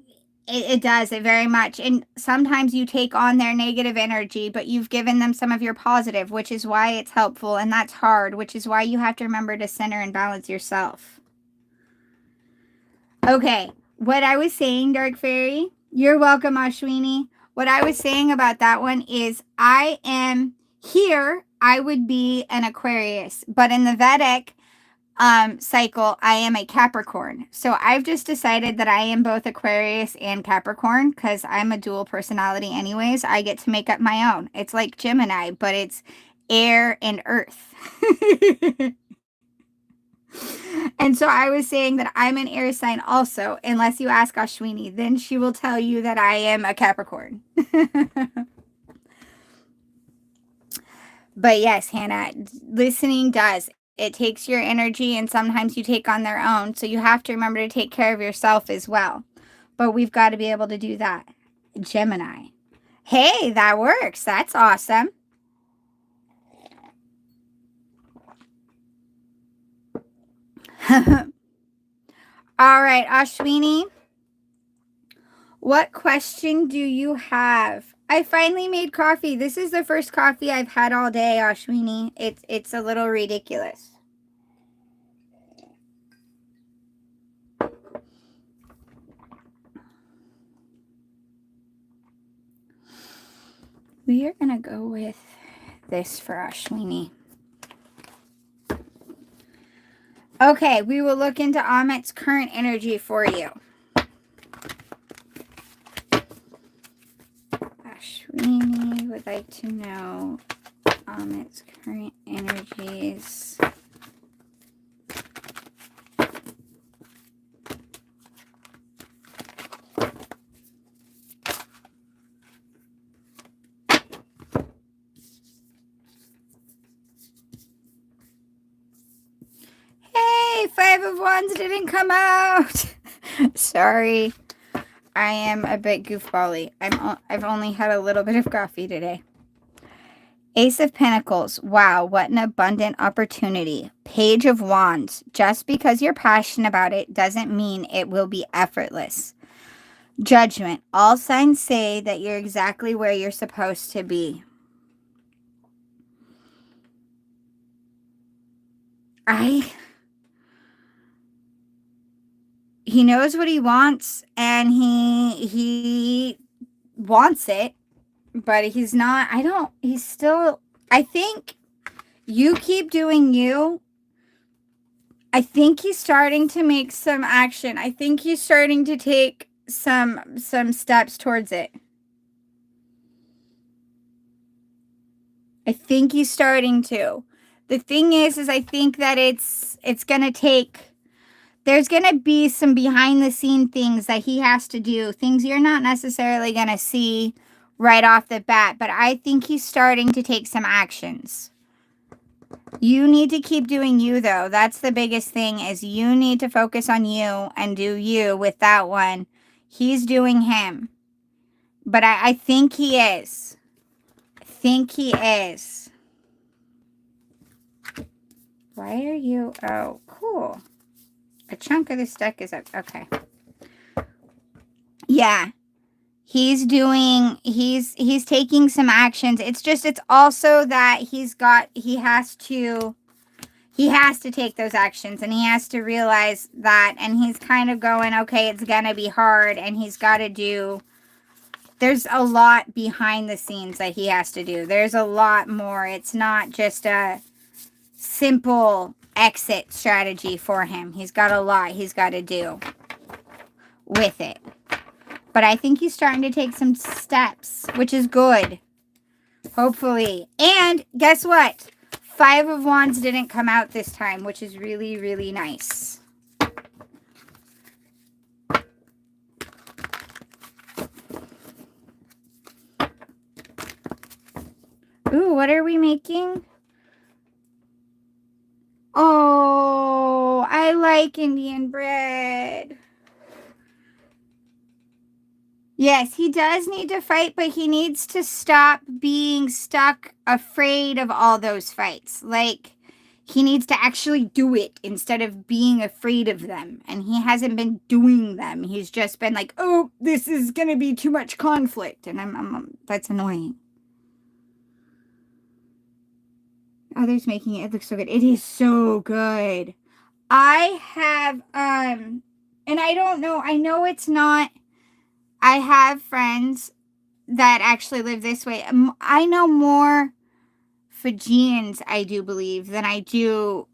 it does it very much. And sometimes you take on their negative energy, but you've given them some of your positive, which is why it's helpful. And that's hard, which is why you have to remember to center and balance yourself. Okay, what I was saying, Dark Fairy, you're welcome, Ashwini. What I was saying about that one is I am here, I would be an Aquarius, but in the Vedic cycle, I am a Capricorn. So I've just decided that I am both Aquarius and Capricorn because I'm a dual personality anyways. I get to make up my own. It's like Gemini, but it's air and earth. And so I was saying that I'm an air sign also, unless you ask Ashwini, then she will tell you that I am a Capricorn. But yes, Hannah, listening does. It takes your energy and sometimes you take on their own. So you have to remember to take care of yourself as well. But we've got to be able to do that. Gemini. Hey, that works. That's awesome. All right, Ashwini. What question do you have? I finally made coffee. This is the first coffee I've had all day, Ashwini. It's a little ridiculous. We are going to go with this for Ashwini. Okay, we will look into Amit's current energy for you. Ashwini would like to know Amit's current energies. Hey, 5 of Wands didn't come out. Sorry. I am a bit goofbally. I've only had a little bit of coffee today. Ace of Pentacles. Wow, what an abundant opportunity. Page of Wands. Just because you're passionate about it doesn't mean it will be effortless. Judgment. All signs say that you're exactly where you're supposed to be. He knows what he wants and he wants it, but he's not, I think you keep doing you. I think he's starting to make some action. I think he's starting to take some steps towards it. I think he's starting to. The thing is I think that it's going to take, there's going to be some behind the scene things that he has to do. Things you're not necessarily going to see right off the bat, but I think he's starting to take some actions. You need to keep doing you, though. That's the biggest thing, is you need to focus on you and do you with that one. He's doing him. But I think he is. I think he is. Why are you... Oh, cool. A chunk of this deck is up. Okay. Yeah. He's taking some actions. It's also that he has to take those actions and he has to realize that, and he's kind of going, okay, it's gonna be hard, and he's got to do, there's a lot behind the scenes that he has to do. There's a lot more. It's not just a simple exit strategy for him. He's got a lot he's got to do with it. But I think he's starting to take some steps, which is good. Hopefully. And guess what? 5 of Wands didn't come out this time, which is really, really nice. Ooh, what are we making? Oh, I like Indian bread. Yes, he does need to fight, but he needs to stop being stuck, afraid of all those fights. Like, he needs to actually do it instead of being afraid of them. And he hasn't been doing them. He's just been like, oh, this is going to be too much conflict. And that's annoying. Others making it look so good. It is so good. I have, and I don't know, I know it's not, I have friends that actually live this way. I know more Fijians, I do believe, than I do,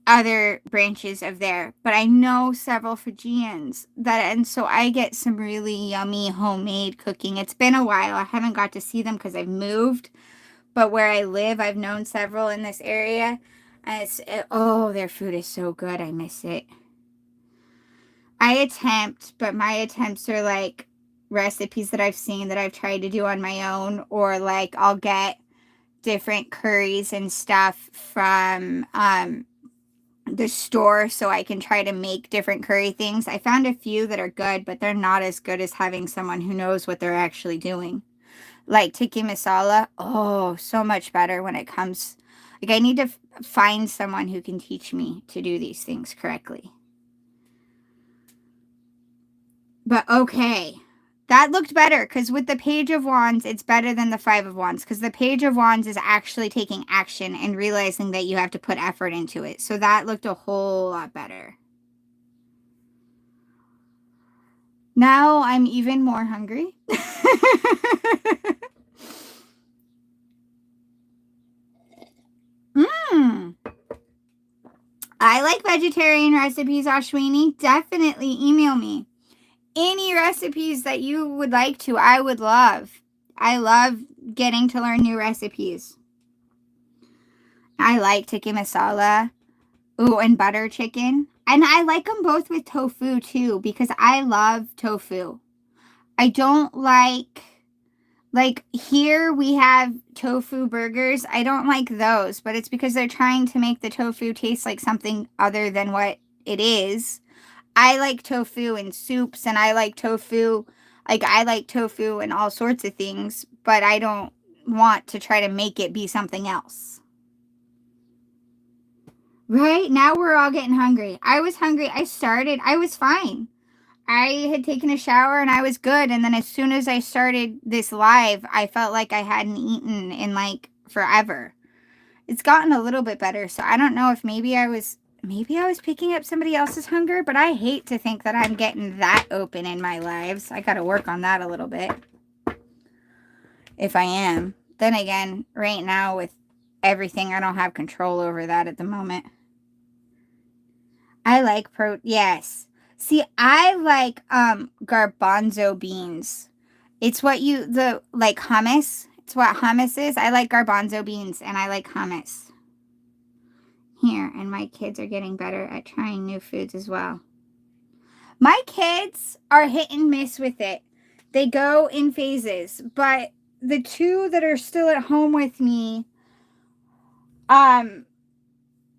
other branches of there, but I know several Fijians and so I get some really yummy homemade cooking. It's been a while. I haven't got to see them because I've moved, but where I live, I've known several in this area. And oh, their food is so good. I miss it. I attempt, but my attempts are like recipes that I've seen that I've tried to do on my own, or like I'll get different curries and stuff from, the store so I can try to make different curry things. I found a few that are good, but they're not as good as having someone who knows what they're actually doing. Like tikka masala, oh, so much better when it comes. Like, I need to find someone who can teach me to do these things correctly. But okay, that looked better because with the Page of Wands, it's better than the 5 of Wands because the Page of Wands is actually taking action and realizing that you have to put effort into it. So that looked a whole lot better. Now I'm even more hungry. I like vegetarian recipes, Ashwini. Definitely email me. Any recipes that you would like to, I would love. I love getting to learn new recipes. I like tikka masala. Ooh, and butter chicken. And I like them both with tofu too because I love tofu. I don't like here we have tofu burgers. I don't like those, but it's because they're trying to make the tofu taste like something other than what it is. I like tofu in soups, and I like tofu, in all sorts of things, but I don't want to try to make it be something else. Right? Now we're all getting hungry. I was hungry. I was fine. I had taken a shower and I was good. And then as soon as I started this live, I felt like I hadn't eaten in like forever. It's gotten a little bit better. So I don't know if maybe I was picking up somebody else's hunger, but I hate to think that I'm getting that open in my lives. I got to work on that a little bit. If I am. Then again, right now with everything, I don't have control over that at the moment. I like yes. See, I like garbanzo beans. It's what like hummus. It's what hummus is. I like garbanzo beans and I like hummus. Here, and my kids are getting better at trying new foods as well. My kids are hit and miss with it. They go in phases, but the 2 that are still at home with me,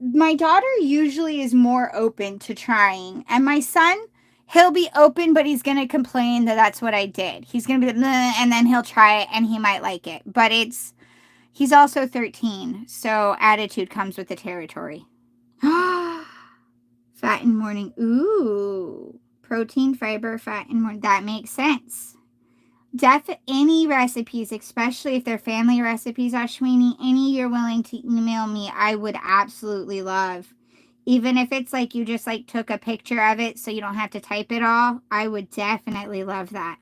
my daughter usually is more open to trying, and my son, he'll be open, but he's going to complain that that's what I did. He's going to be like, and then he'll try it and he might like it, but he's also 13. So attitude comes with the territory. Fat in morning. Ooh, protein, fiber, fat in morning. That makes sense. Any recipes, especially if they're family recipes, Ashwini, any you're willing to email me, I would absolutely love. Even if it's like you just like took a picture of it so you don't have to type it all, I would definitely love that.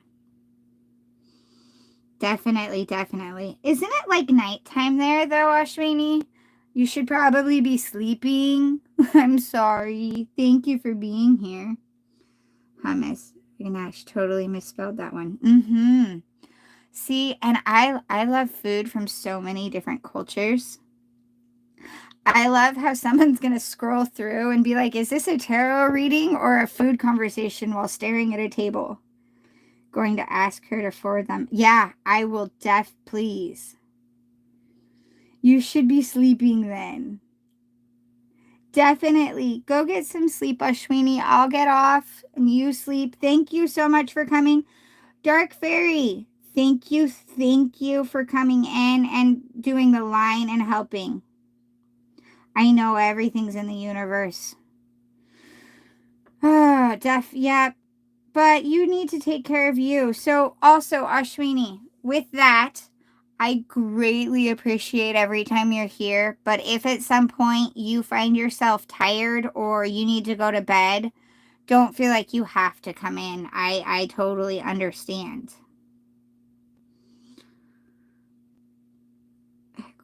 Definitely, definitely. Isn't it like nighttime there though, Ashwini? You should probably be sleeping. I'm sorry. Thank you for being here. Hummus. Gosh, totally misspelled that one. Mm-hmm. See, and I love food from so many different cultures. I love how someone's going to scroll through and be like, is this a tarot reading or a food conversation while staring at a table? Going to ask her to forward them. Yeah, I will please. You should be sleeping then. Definitely. Go get some sleep, Ashwini. I'll get off and you sleep. Thank you so much for coming. Dark Fairy, thank you for coming in and doing the line and helping. I know everything's in the universe. Oh, yeah, but you need to take care of you. So also, Ashwini, with that, I greatly appreciate every time you're here. But if at some point you find yourself tired or you need to go to bed, don't feel like you have to come in. I totally understand.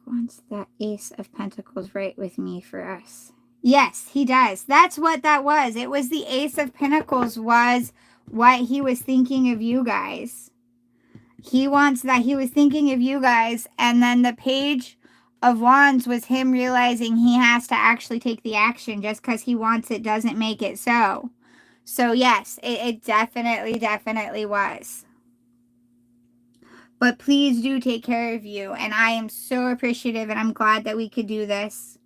Wants that Ace of Pentacles right with me for us. Yes, he does. That's what that was. It was the Ace of Pentacles was what he was thinking of you guys. He wants that. He was thinking of you guys. And then the Page of Wands was him realizing he has to actually take the action. Just because he wants it doesn't make it so. So yes, it definitely was. But please do take care of you. And I am so appreciative and I'm glad that we could do this.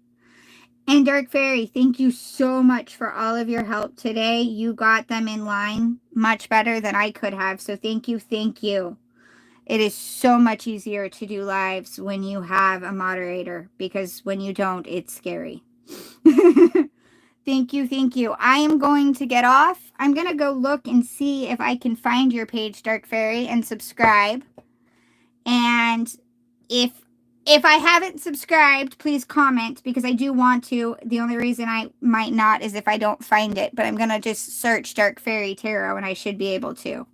And Dark Fairy, thank you so much for all of your help today. You got them in line much better than I could have. So thank you, thank you. It is so much easier to do lives when you have a moderator. Because when you don't, it's scary. Thank you, thank you. I am going to get off. I'm going to go look and see if I can find your page, Dark Fairy, and subscribe. And if I haven't subscribed, please comment because I do want to. The only reason I might not is if I don't find it, but I'm going to just search Dark Fairy Tarot and I should be able to.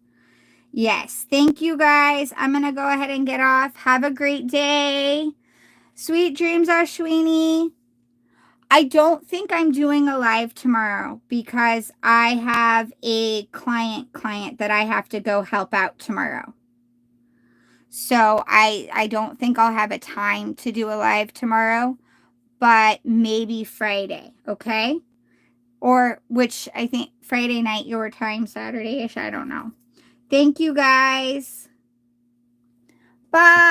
Yes, thank you guys. I'm going to go ahead and get off. Have a great day. Sweet dreams, Ashwini. I don't think I'm doing a live tomorrow because I have a client that I have to go help out tomorrow. So I don't think I'll have a time to do a live tomorrow, but maybe Friday, okay? Or which I think Friday night your time, Saturday-ish, I don't know. Thank you guys. Bye.